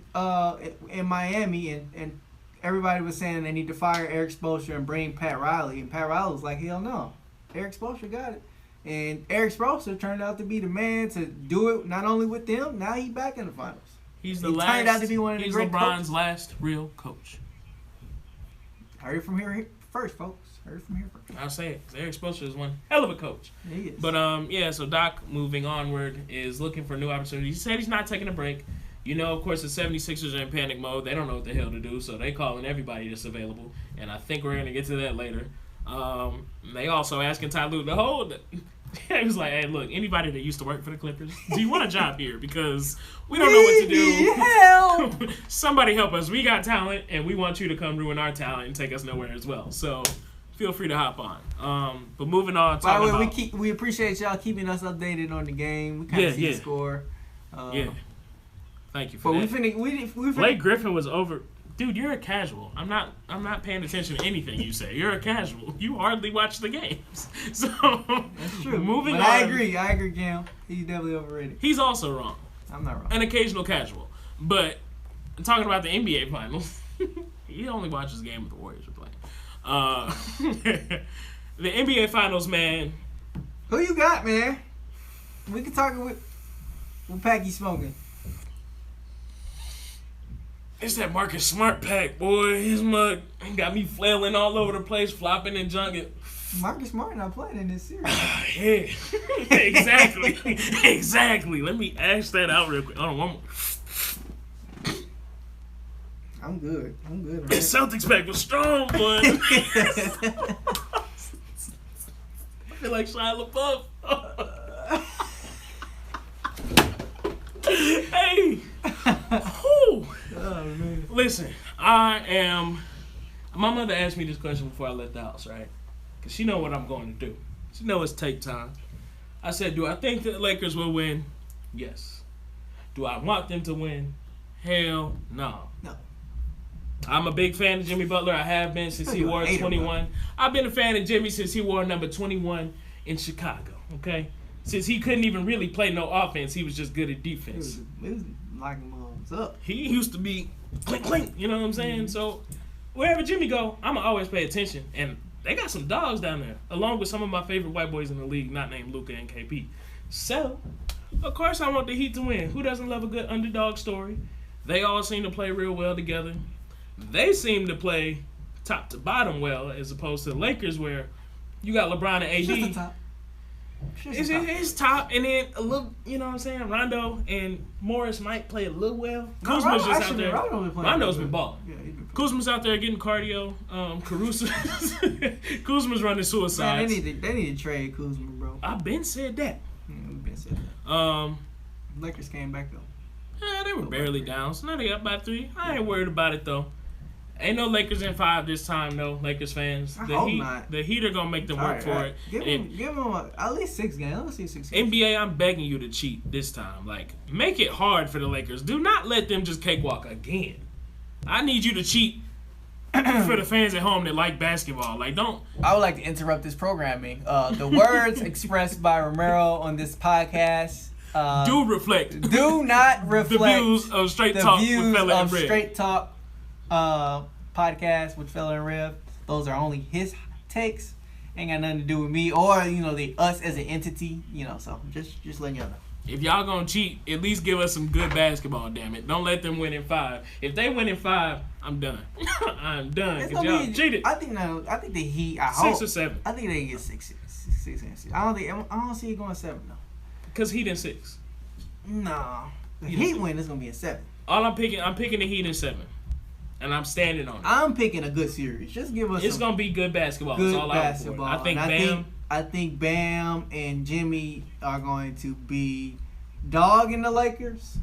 in Miami, and everybody was saying they need to fire Eric Spoelstra and bring Pat Riley. And Pat Riley was like, hell no. Eric Spoelstra got it. And Eric Spoelstra turned out to be the man to do it, not only with them, now he's back in the finals. He turned out to be one of the great LeBron's last real coach. Heard it from here first, folks. Heard it from here first. I'll say it. Eric Spoelstra is one hell of a coach. He is. But, so Doc, moving onward, is looking for new opportunities. He said he's not taking a break. Of course, the 76ers are in panic mode. They don't know what the hell to do, so they calling everybody that's available. And I think we're going to get to that later. They also asking Ty Lue to hold it. He was like, hey, look, anybody that used to work for the Clippers, do you want a job here? Because we don't know what to do. Help! Somebody help us. We got talent, and we want you to come ruin our talent and take us nowhere as well. So feel free to hop on. But moving on. By the way, we appreciate y'all keeping us updated on the game. We kind of see the score. Thank you for that. Blake Griffin was over. Dude, you're a casual. I'm not paying attention to anything you say. You're a casual. You hardly watch the games. So that's true. Moving on. I agree, Cam. He's definitely overrated. He's also wrong. I'm not wrong. An occasional casual. But talking about the NBA finals, he only watches the game with the Warriors are playing. The NBA Finals, man. Who you got, man? We can talk with what pack you smoking. It's that Marcus Smart pack, boy. His mug got me flailing all over the place, flopping and junking. Marcus Smart not playing in this series. Yeah, exactly. Exactly. Let me ash that out real quick. Hold on, one more. I'm good. Right? The Celtics pack was strong, boy. I feel like Shia LaBeouf. Hey. Whew. Oh, man. Listen, I am. My mother asked me this question before I left the house, right? Because she know what I'm going to do. She know it's take time. I said, do I think the Lakers will win? Yes. Do I want them to win? Hell no. No. I'm a big fan of Jimmy Butler. I have been since he wore 21. I've been a fan of Jimmy since he wore number 21 in Chicago, okay? Since he couldn't even really play no offense, he was just good at defense. It was locking moms up. He used to be clink, clink, you know what I'm saying? So wherever Jimmy go, I'm going to always pay attention. And they got some dogs down there, along with some of my favorite white boys in the league, not named Luka and KP. So, of course I want the Heat to win. Who doesn't love a good underdog story? They all seem to play real well together. They seem to play top to bottom well, as opposed to the Lakers, where you got LeBron and AD. Just the top. It's top, and then a little, you know what I'm saying? Rondo and Morris might play a little well. No, Kuzma's just out there. Rondo's been balling. Yeah, Kuzma's out there getting cardio. Caruso, Kuzma's running suicides. Man, they need to trade Kuzma, bro. I've been said that. Yeah, we've been said that. Lakers came back though. Yeah, they were barely down, so now they up by 3. I ain't worried about it though. Ain't no Lakers in 5 this time, though, Lakers fans. I hope not. The Heat are going to make them work for it. Give them at least 6 games. Let's see 6 games. NBA, I'm begging you to cheat this time. Like, make it hard for the Lakers. Do not let them just cakewalk again. I need you to cheat for the fans at home that like basketball. Like, don't. I would like to interrupt this programming. The words expressed by Romero on this podcast do not reflect the views of Straight Talk with Fella and Rev. Straight Talk podcast with Fella and Rev. Those are only his takes. Ain't got nothing to do with me or the us as an entity. So just letting y'all know. If y'all gonna cheat, at least give us some good basketball. Damn it! Don't let them win in 5. If they win in 5, I'm done. I'm done because y'all cheated. I think the Heat. 6 or 7. I think they get 6 and 6. I don't see it going 7 though. Because Heat in 6. No, the Heat win is gonna be a 7. I'm picking the Heat in 7. And I'm standing on it. I'm picking a good series. Just give us. It's gonna be good basketball. Good That's all basketball. I think Bam. I think Bam and Jimmy are going to be dogging the Lakers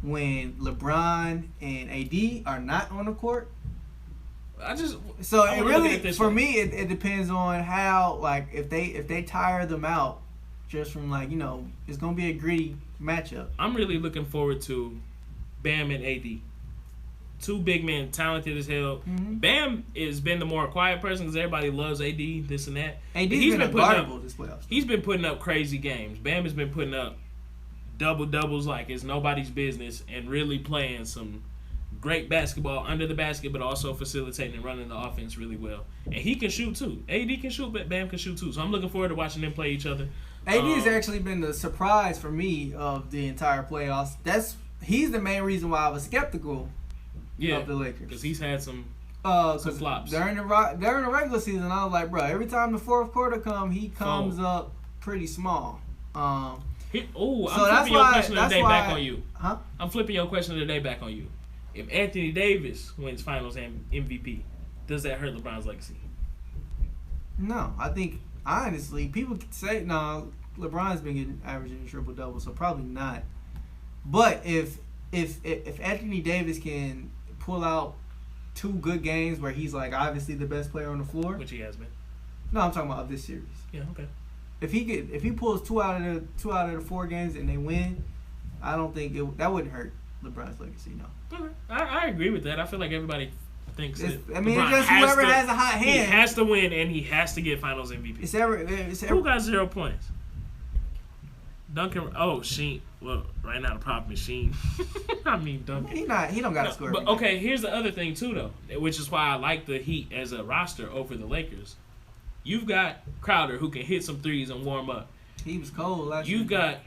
when LeBron and AD are not on the court. It really for me it depends on how if they tire them out just from it's gonna be a gritty matchup. I'm really looking forward to Bam and AD. 2 big men, talented as hell. Mm-hmm. Bam has been the more quiet person because everybody loves AD, this and that. He's been unguardable this playoffs. He's been putting up crazy games. Bam has been putting up double-doubles like it's nobody's business and really playing some great basketball under the basket, but also facilitating and running the offense really well. And he can shoot too. AD can shoot, but Bam can shoot too. So I'm looking forward to watching them play each other. AD has actually been the surprise for me of the entire playoffs. He's the main reason why I was skeptical. Of the Lakers, because he's had some flops during the regular season. I was like, bro, every time the fourth quarter he comes up pretty small. I'm flipping your question of the day back on you. Huh? I'm flipping your question of the day back on you. If Anthony Davis wins Finals MVP, does that hurt LeBron's legacy? No, I think honestly, people could say no. LeBron's been averaging a triple double, so probably not. But if Anthony Davis can pull out 2 good games where he's obviously the best player on the floor, which he has been. No, I'm talking about this series. Yeah, okay. If he pulls 2 out of the 4 games and they win, I don't think that wouldn't hurt LeBron's legacy. No. Okay. I agree with that. I feel like everybody thinks that. It's just whoever has a hot hand. He has to win and he has to get Finals MVP. Who got 0 points? Duncan. Oh, Sheen. Well, right now the problem is Sheen. I mean Duncan. He don't got to score. But okay, here's the other thing too, though, which is why I like the Heat as a roster over the Lakers. You've got Crowder who can hit some threes and warm up. He was cold last year.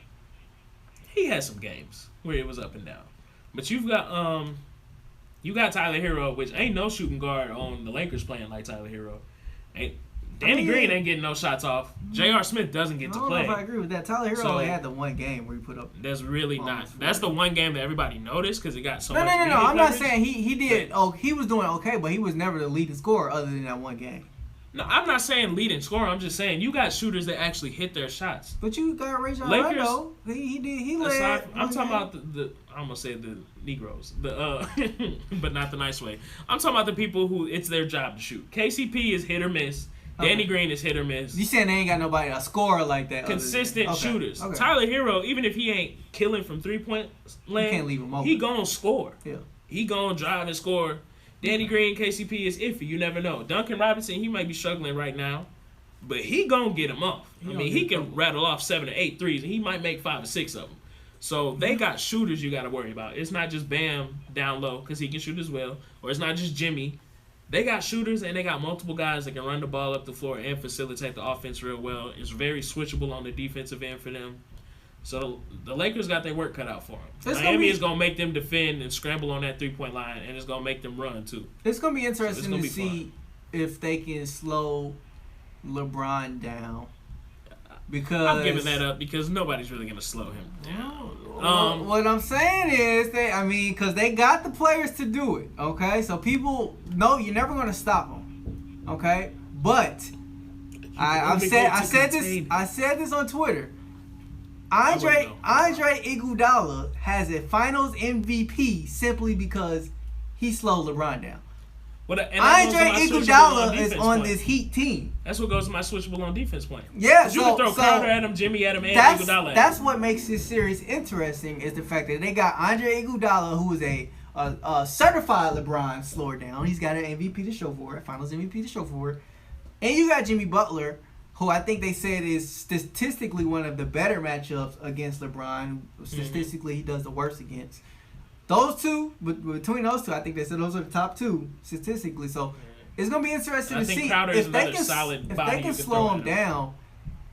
He had some games where it was up and down. But you got Tyler Hero, which ain't no shooting guard on the Lakers playing like Tyler Hero. Danny Green ain't getting no shots off. J.R. Smith doesn't get to play. I don't know if I agree with that. Tyler Hero only had the one game where he put up. That's really not. That's the one game that everybody noticed because it got so much. No. I'm not saying he did. He was doing okay, but he was never the leading scorer other than that one game. No, I'm not saying leading scorer. I'm just saying you got shooters that actually hit their shots. But you got Rajon Rondo. He led. I'm talking about the I'm gonna say the Negroes, but not the nice way. I'm talking about the people who it's their job to shoot. KCP is hit or miss. Danny Green is hit or miss. You saying they ain't got nobody a scorer like that? Consistent shooters. Okay. Tyler Hero, even if he ain't killing from 3-point land, you can't leave him open. He gonna score. Yeah. He gonna drive and score. Danny Green, KCP is iffy. You never know. Duncan Robinson, he might be struggling right now, but he gonna get him off. He can rattle off 7 or 8 threes, and he might make 5 or 6 of them. So they got shooters you got to worry about. It's not just Bam down low because he can shoot as well, or it's not just Jimmy. They got shooters, and they got multiple guys that can run the ball up the floor and facilitate the offense real well. It's very switchable on the defensive end for them. So the Lakers got their work cut out for them. Miami is going to make them defend and scramble on that 3-point line, and it's going to make them run, too. It's going to be interesting to see if they can slow LeBron down. Because I'm giving that up because nobody's really going to slow him down. What I'm saying is, because they got the players to do it, okay? So people know you're never going to stop them, okay? But I said this on Twitter. Andre Iguodala has a Finals MVP simply because he slowed LeBron down. Andre Iguodala is on this Heat team. That's what goes to my switchable on defense plan. Yeah, you can throw Crowder at him, Jimmy at him, and Iguodala at him. That's what makes this series interesting is the fact that they got Andre Iguodala, who is a certified LeBron slower down. He's got an MVP to show for it, Finals MVP to show for it. And you got Jimmy Butler, who I think they said is statistically one of the better matchups against LeBron. Statistically, he does the worst against. Those two, between those two, I think they said those are the top two statistically. So it's going to be interesting to see if they can slow them down.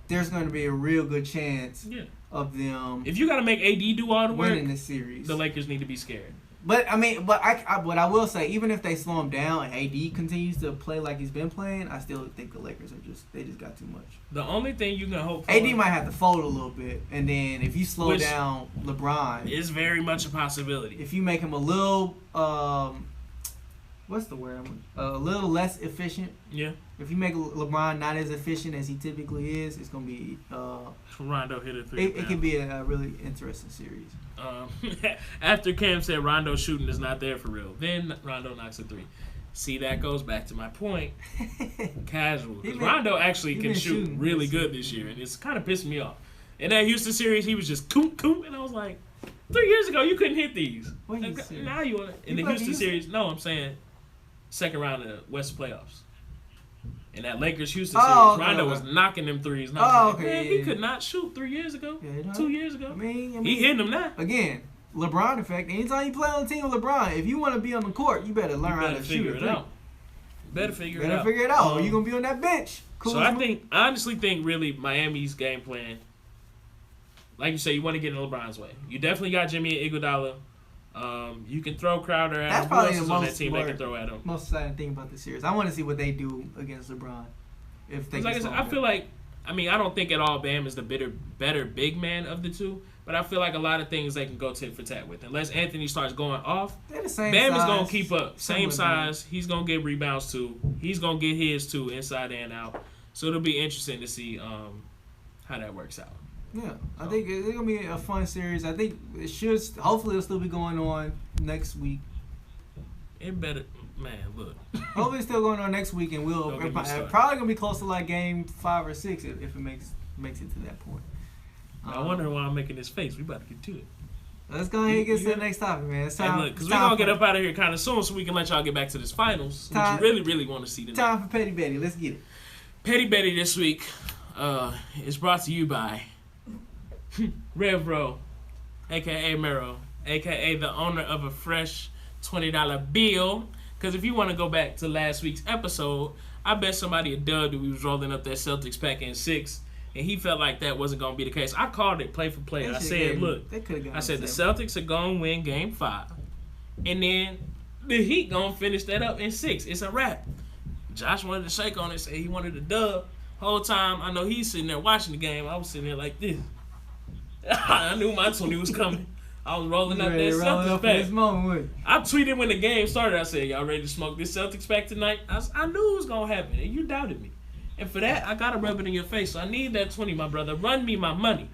There's going to be a real good chance of them. If you got to make AD do all the work, winning this series, the Lakers need to be scared. But what I will say, even if they slow him down and AD continues to play like he's been playing, I still think the Lakers they just got too much. The only thing you can hope for, AD might have to fold a little bit, and then if you slow down LeBron, it's very much a possibility. If you make him a little, what's the word? A little less efficient. Yeah. If you make LeBron not as efficient as he typically is, it's gonna be. Rondo hit a 3. It can be a really interesting series. After Cam said Rondo shooting is not there for real, then Rondo knocks a 3. See, that goes back to my point. Casual. Because Rondo actually can shoot really good this year, and it's kind of pissing me off. In that Houston series, he was just coop, and I was like, 3 years ago, you couldn't hit these. Now you want in the Houston series? No, I'm saying second round of the West playoffs. In that Lakers-Houston series, Rondo was knocking them threes. And I was like, man, he could not shoot 3 years ago, 2 years ago. He hitting them now. Again, LeBron effect. Anytime you play on a team with LeBron, if you want to be on the court, you better learn how to shoot it out. Better figure it out. Or you're going to be on that bench. Cool. So I honestly think really Miami's game plan, like you say, you want to get in LeBron's way. You definitely got Jimmy and Iguodala. You can throw Crowder at him. That's probably the on that team they can throw at him. Most exciting thing about this series. I want to see what they do against LeBron. If they like I said, I feel like, I don't think at all Bam is the better big man of the two, but I feel like a lot of things they can go tit for tat with. Unless Anthony starts going off, they're the same Bam size. is going to keep up. Same size. He's going to get rebounds too. He's going to get his too, inside and out. So it'll be interesting to see how that works out. Yeah, I think it's going to be a fun series. I think it should, hopefully it'll still be going on next week. It better, man, look. Hopefully it's still going on next week, and we'll probably going to be close to like game 5 or 6 if it makes it to that point. I wonder why I'm making this face. We about to get to it. Let's go ahead and get to the next topic, man. It's time. Because we're going to get up out of here kind of soon so we can let y'all get back to this finals, which you really, really want to see tonight. Time for Petty Betty. Let's get it. Petty Betty this week is brought to you by Revro, a.k.a. Mero, a.k.a. the owner of a fresh $20 bill. Because if you want to go back to last week's episode, I bet somebody a dub that we was rolling up that Celtics pack in 6, and he felt like that wasn't going to be the case. I called it play for play. I said, look, I said the Celtics are going to win Game 5, and then the Heat going to finish that up in 6. It's a wrap. Josh wanted to shake on it, say he wanted a dub. Whole time, I know he's sitting there watching the game. I was sitting there like this. I knew my 20 was coming. I was rolling up that Celtics pack. I tweeted when the game started. I said, y'all ready to smoke this Celtics pack tonight? I knew it was going to happen, and you doubted me. And for that, I got to rub it in your face. So I need that 20, my brother. Run me my money.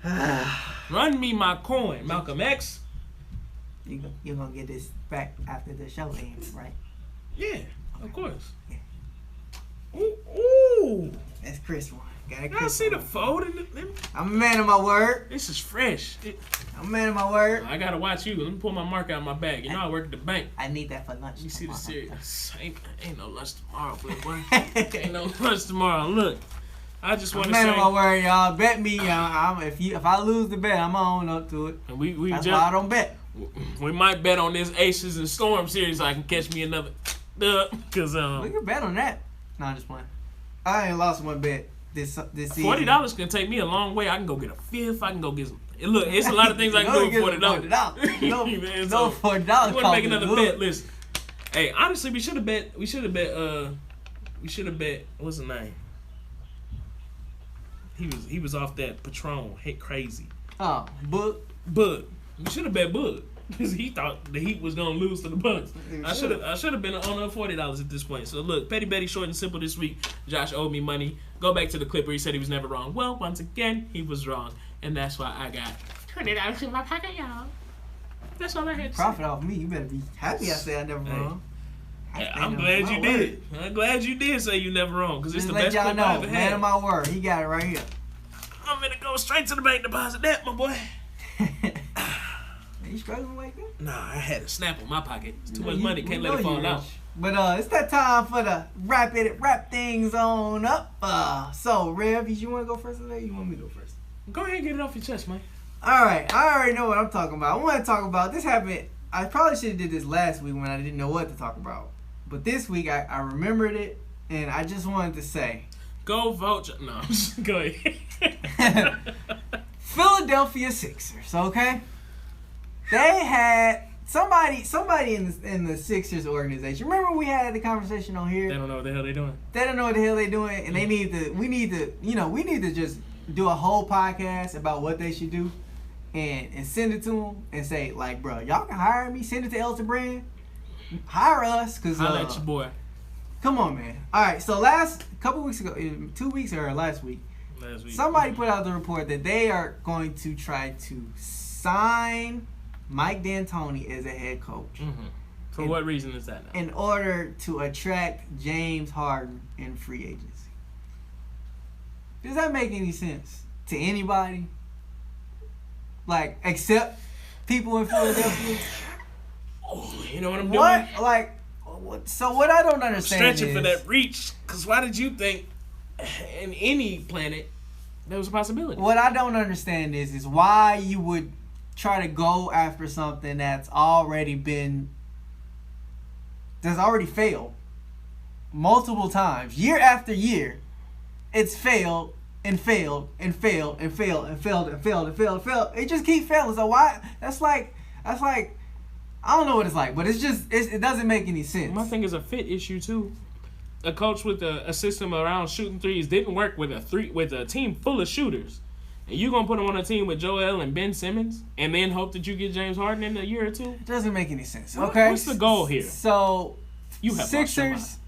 Run me my coin. Malcolm X. You're going to get this back after the show ends, right? Yeah, of course. Yeah. Ooh. That's Chris one. I see the fold in the. I'm a man of my word. This is fresh. I'm a man of my word. I gotta watch you. Let me pull my mark out of my bag. You know I work at the bank. I need that for lunch. You see the series? Ain't no lunch tomorrow, boy. Ain't no lunch tomorrow. Look, I just want to say. I'm a man of my word, y'all. Bet me, if I lose the bet, I'm gonna own up to it. And we That's why I don't bet. We might bet on this Aces and Storm series so I can catch me another. Cause we can bet on that. No, I'm just playing. I ain't lost one bet this season. $40 can take me a long way. I can go get a fifth. I can go get some. Look, it's a lot of things I can do with $40. No, $40. You want to make another bet? Listen. Hey, honestly, we should have bet. What's the name? He was off that Patron. Hit crazy. Oh, Bug. We should have bet Bug. Because he thought the Heat was gonna lose to the Bucks. I should have been on $40 at this point. So look, Petty Betty, short and simple this week. Josh owed me money. Go back to the clip where he said he was never wrong. Well, once again, he was wrong, and that's why I got $20 in my pocket, y'all. That's all I had to profit off me. You better be happy I said I never wrong. I'm glad you did. I'm glad you did say you never wrong, because it's the best clip I ever had. Man of my word, he got it right here. I'm gonna go straight to the bank deposit that, my boy. You struggling like that? Nah, I had a snap on my pocket. It's too much money. Can't let it fall out. But it's that time for the wrap things on up. So, Rev, you want to go first today? Or you want me to go first? Go ahead and get it off your chest, man. All right. I already know what I'm talking about. I want to talk about this happened. I probably should have did this last week when I didn't know what to talk about. But this week I remembered it, and I just wanted to say. Go vote. No, go ahead. Philadelphia Sixers, okay? They had somebody in the Sixers organization. Remember we had the conversation on here? They don't know what the hell they're doing. They don't know what the hell they're doing, and we need to just do a whole podcast about what they should do, and send it to them and say like, bro, y'all can hire me. Send it to Elton Brand. Hire us, cause I'll let your boy. Come on, man. All right, so couple weeks ago, 2 weeks or last week, somebody put out the report that they are going to try to sign Mike D'Antoni as a head coach. Mm-hmm. For what reason is that now? In order to attract James Harden in free agency. Does that make any sense to anybody? Like, except people in Philadelphia? You know what I'm doing? So what I don't understand Stretching for that reach, because why did you think in any planet there was a possibility? What I don't understand is why you would try to go after something that's already failed multiple times, year after year. It's failed and failed and failed and failed and failed and failed and failed and failed. It just keeps failing. So why? That's like I don't know what it's like, but it doesn't make any sense. My thing is a fit issue too. A coach with a system around shooting threes didn't work with a team full of shooters. And you gonna put him on a team with Joel and Ben Simmons, and then hope that you get James Harden in a year or two? It doesn't make any sense. Okay, what's the goal here? So you have Sixers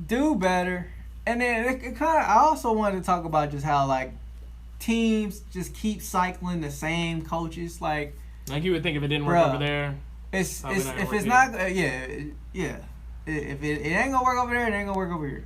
do better, and then it kind of. I also wanted to talk about just how like teams just keep cycling the same coaches. Like you would think if it didn't work over there, if it ain't gonna work over there, it ain't gonna work over here.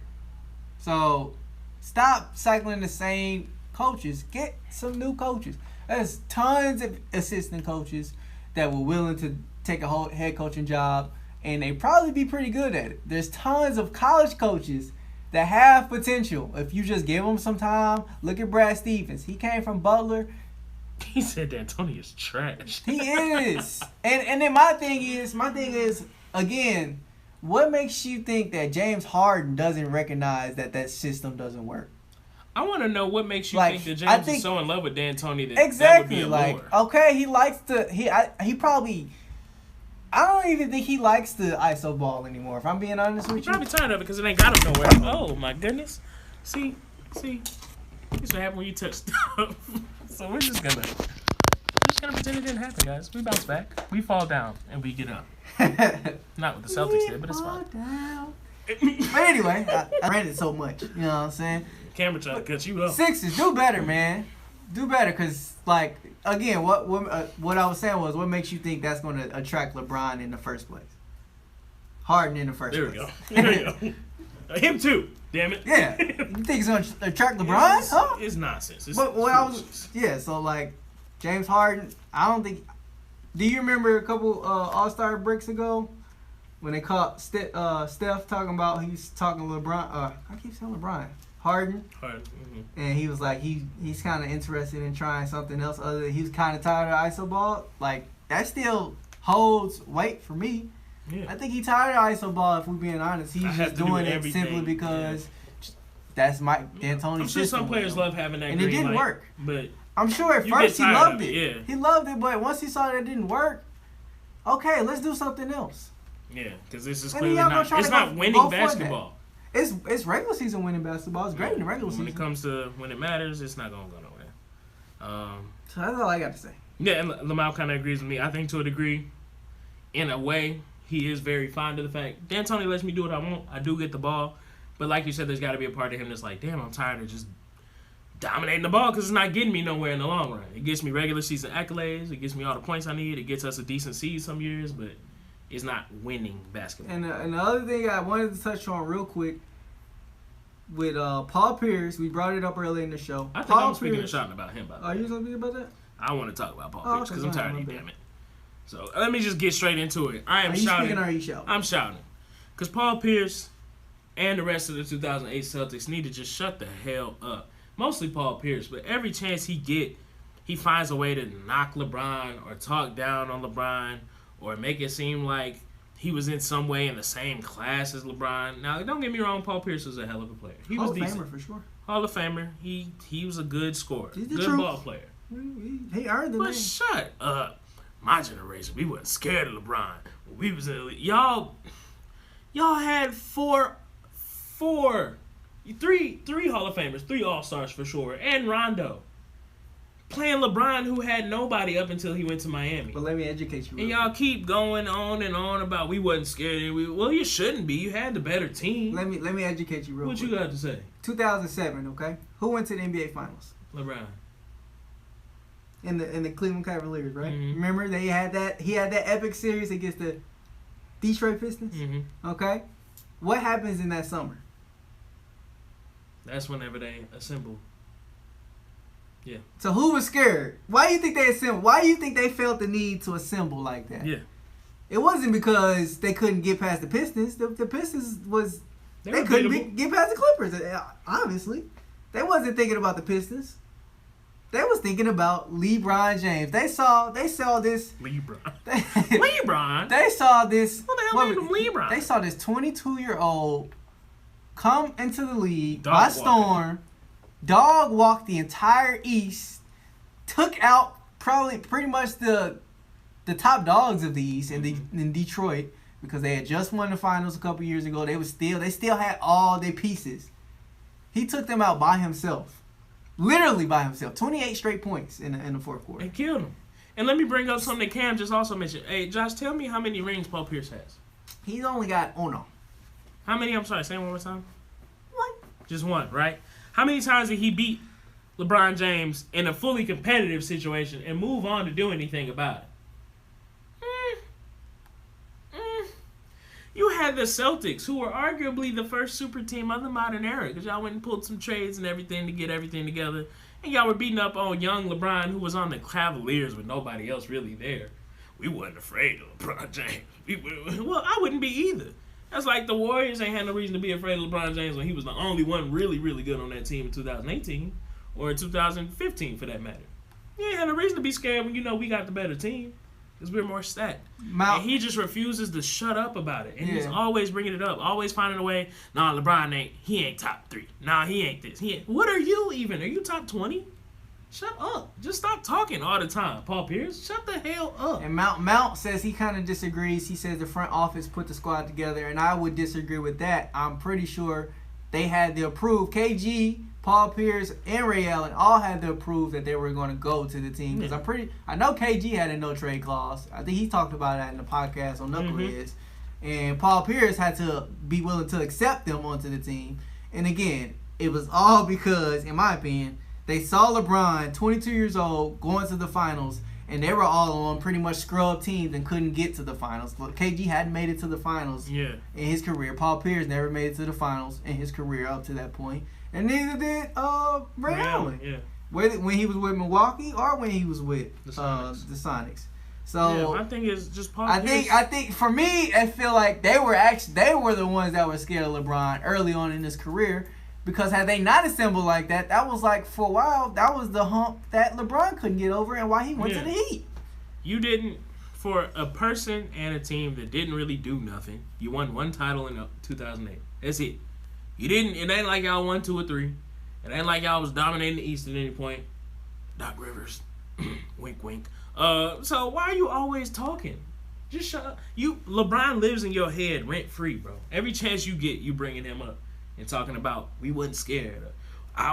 So stop cycling the same coaches. Get some new coaches. There's tons of assistant coaches that were willing to take a whole head coaching job, and they probably be pretty good at it. There's tons of college coaches that have potential if you just give them some time. Look at Brad Stevens. He came from Butler. He said D'Antoni is trash. He is. And then my thing is again, what makes you think that James Harden doesn't recognize that system doesn't work? I want to know what makes you Like, think that James is so in love with D'Antoni that exactly, that would be a lure. Okay, he likes to he probably. I don't even think he likes the ISO ball anymore. If I'm being honest with you, He's probably tired of it because it ain't got him nowhere. Oh my goodness! See, this what happen when you touch stuff. So we're just gonna pretend it didn't happen, guys. We bounce back, we fall down, and we get up. Not what the Celtics did, but it's fine. But anyway, I ran it so much. You know what I'm saying? Camera trying to cut you off. Sixers, do better, man. Do better, because, like, again, what I was saying was, what makes you think that's going to attract LeBron in the first place? Harden in the first place. There we go. Him too. Damn it. Yeah. You think it's going to attract LeBron? Huh? It's nonsense. But what so, like, James Harden, I don't think. Do you remember a couple All-Star breaks ago when they caught Steph talking about he's talking to LeBron? I keep saying LeBron. Harden. And he was like, he's kind of interested in trying something else other than he was kind of tired of ISO ball. Like, that still holds weight for me. Yeah. I think he's tired of ISO ball, if we're being honest. He's just doing it simply because that's Mike D'Antoni's I'm sure some players love having that, and it didn't work. But I'm sure at first he loved it. Yeah. He loved it, but once he saw that it didn't work, okay, let's do something else. Yeah, because this is clearly not. It's not winning basketball. It's regular season winning basketball. It's great in the regular season. When it comes to when it matters, it's not gonna go nowhere. So that's all I got to say. Yeah, and Lamau kind of agrees with me. I think to a degree, in a way, he is very fond of the fact D'Antoni lets me do what I want. I do get the ball, but like you said, there's got to be a part of him that's like, damn, I'm tired of just dominating the ball because it's not getting me nowhere in the long run. It gets me regular season accolades. It gets me all the points I need. It gets us a decent seed some years, but it's not winning basketball. And the other thing I wanted to touch on real quick with Paul Pierce, we brought it up earlier in the show. I think I'm speaking and shouting about him, by the way. Are you talking about that? I want to talk about Paul Pierce because I'm tired of you, damn it. So let me just get straight into it. I am shouting. Are you speaking or are you shouting? I'm shouting. Because Paul Pierce and the rest of the 2008 Celtics need to just shut the hell up. Mostly Paul Pierce, but every chance he finds a way to knock LeBron or talk down on LeBron or make it seem like he was in some way in the same class as LeBron. Now, don't get me wrong, Paul Pierce was a hell of a player. He was decent. Hall of Famer for sure. Hall of Famer. He was a good scorer. Good ball player. He earned the name. But shut up. My generation, we wasn't scared of LeBron. We was in the league. Y'all had three Hall of Famers, 3 All-Stars for sure, and Rondo. Playing LeBron, who had nobody up until he went to Miami. But let me educate you. And y'all keep going on and on about we wasn't scared. Well, you shouldn't be. You had the better team. Let me educate you real quick. What you got to say? 2007, okay? Who went to the NBA Finals? LeBron. In the Cleveland Cavaliers, right? Mm-hmm. Remember he had that epic series against the Detroit Pistons? Mm-hmm. Okay? What happens in that summer? That's whenever they assemble. Yeah. So who was scared? Why do you think they assembled? Why do you think they felt the need to assemble like that? Yeah. It wasn't because they couldn't get past the Pistons. The Pistons they couldn't get past the Clippers. Obviously, they wasn't thinking about the Pistons. They was thinking about LeBron James. They saw this. LeBron. They saw this. What the hell made him LeBron? They saw this 22-year-old come into the league by storm. Dog walked the entire East, took out pretty much the top dogs of the East in Detroit because they had just won the finals a couple years ago. They still had all their pieces. He took them out by himself. Literally by himself. 28 straight points in the fourth quarter. They killed him. And let me bring up something that Cam just also mentioned. Hey, Josh, tell me how many rings Paul Pierce has. He's only got uno. How many? I'm sorry, say it one more time. One. Just one, right? How many times did he beat LeBron James in a fully competitive situation and move on to do anything about it? You had the Celtics, who were arguably the first super team of the modern era, because y'all went and pulled some trades and everything to get everything together, and y'all were beating up on young LeBron, who was on the Cavaliers with nobody else really there. We wasn't afraid of LeBron James. Well, I wouldn't be either. That's like the Warriors ain't had no reason to be afraid of LeBron James when he was the only one really, really good on that team in 2018, or in 2015 for that matter. You ain't had no reason to be scared when you know we got the better team. because we're more stacked. Mount, and he just refuses to shut up about it. And he's Yeah. always bringing it up, always finding a way. Nah, LeBron he ain't top 3. Nah, he ain't this. What are you even? Are you top 20? Shut up. Just stop talking all the time. Paul Pierce, shut the hell up. And Mount says he kind of disagrees. He says the front office put the squad together, and I would disagree with that. I'm pretty sure they had to approve. KG, Paul Pierce, and Ray Allen all had to approve that they were going to go to the team. Because I know KG had a no trade clause. I think he talked about that in the podcast on Knuckleheads. And Paul Pierce had to be willing to accept them onto the team. And again, it was all because, in my opinion, they saw LeBron, 22 years old, going to the finals, and they were all on pretty much scrub teams and couldn't get to the finals. But KG hadn't made it to the finals in his career. Paul Pierce never made it to the finals in his career up to that point. And neither did Ray Allen. Yeah. When he was with Milwaukee or when he was with the Sonics. So my thing is just Paul Pierce. I think for me, I feel like they were the ones that were scared of LeBron early on in his career. Because had they not assembled like that, that was like, for a while, that was the hump that LeBron couldn't get over and why he went to the Heat. You didn't, for a person and a team that didn't really do nothing, you won one title in 2008. That's it. You didn't, it ain't like y'all won 2 or 3. It ain't like y'all was dominating the East at any point. Doc Rivers. Wink, wink. So why are you always talking? Just shut up. LeBron lives in your head rent-free, bro. Every chance you get, you bringing him up. And talking about we wasn't scared. I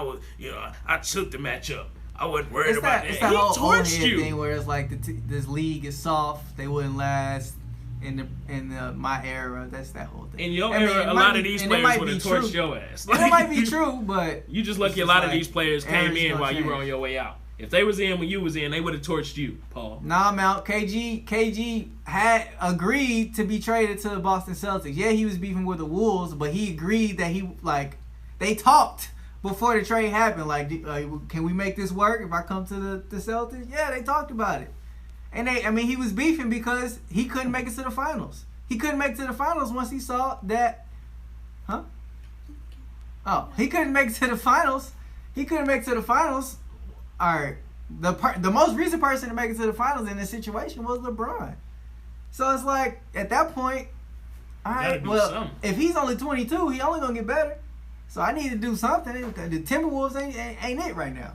took the matchup. I wasn't worried about that. It's that whole torched you thing where it's like this league is soft. They wouldn't last in my era. That's that whole thing. In your era, a lot of these players would have torched your ass. Like, it might be true, but you just lucky a lot of these players came in while you were on your way out. If they was in when you was in, they would have torched you, Paul. Nah, Mount. KG had agreed to be traded to the Boston Celtics. Yeah, he was beefing with the Wolves, but he agreed that they talked before the trade happened. Like, can we make this work if I come to the Celtics? Yeah, they talked about it. And he was beefing because he couldn't make it to the finals. He couldn't make it to the finals once he saw that. Huh? Oh, he couldn't make it to the finals. He couldn't make it to the finals. All right, the most recent person to make it to the finals in this situation was LeBron. So it's like, at that point, all right, well, if he's only 22, he only gonna get better. So I need to do something. The Timberwolves ain't it right now.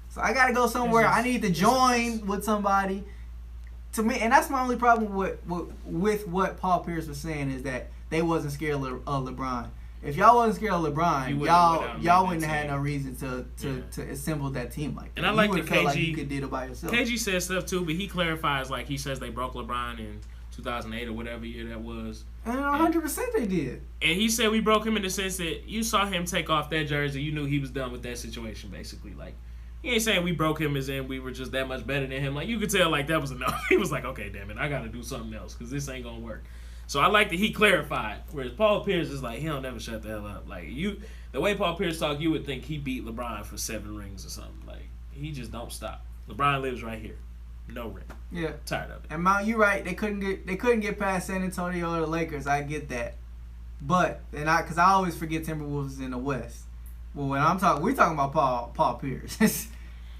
So I gotta go somewhere. I need to join with somebody. To me, and that's my only problem with what Paul Pierce was saying, is that they wasn't scared of LeBron. If y'all wasn't scared of LeBron, y'all wouldn't have had no reason to assemble that team like that. And I like you the KG. Like you could do it by yourself. KG says stuff too, but he clarifies, like he says they broke LeBron in 2008 or whatever year that was. And 100% they did. And he said we broke him in the sense that you saw him take off that jersey, you knew he was done with that situation, basically. Like, he ain't saying we broke him as in we were just that much better than him. Like, you could tell, like, that was enough. He was like, okay, damn it, I got to do something else because this ain't going to work. So I like that he clarified, whereas Paul Pierce is like, he don't never shut the hell up. Like, the way Paul Pierce talk, you would think he beat LeBron for 7 rings or something. Like, he just don't stop. LeBron lives right here. No ring. Yeah. Tired of it. And Mount, you're right. They couldn't get past San Antonio or the Lakers. I get that. But because I always forget Timberwolves is in the West. Well, we're talking about Paul Pierce.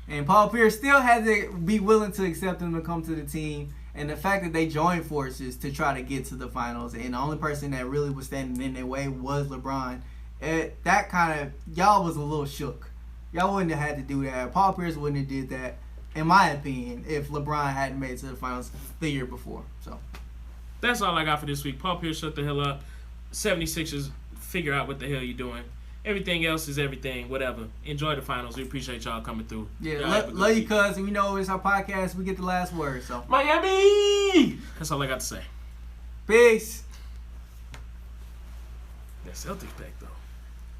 And Paul Pierce still had to be willing to accept him to come to the team. And the fact that they joined forces to try to get to the finals, and the only person that really was standing in their way was LeBron, that kind of, y'all was a little shook. Y'all wouldn't have had to do that. Paul Pierce wouldn't have did that, in my opinion, if LeBron hadn't made it to the finals the year before. So that's all I got for this week. Paul Pierce, shut the hell up. 76ers, figure out what the hell you're doing. Everything else is everything, whatever. Enjoy the finals. We appreciate y'all coming through. Yeah, love you, cuz. We know it's our podcast. We get the last word. So Miami! That's all I got to say. Peace. That Celtics back, though.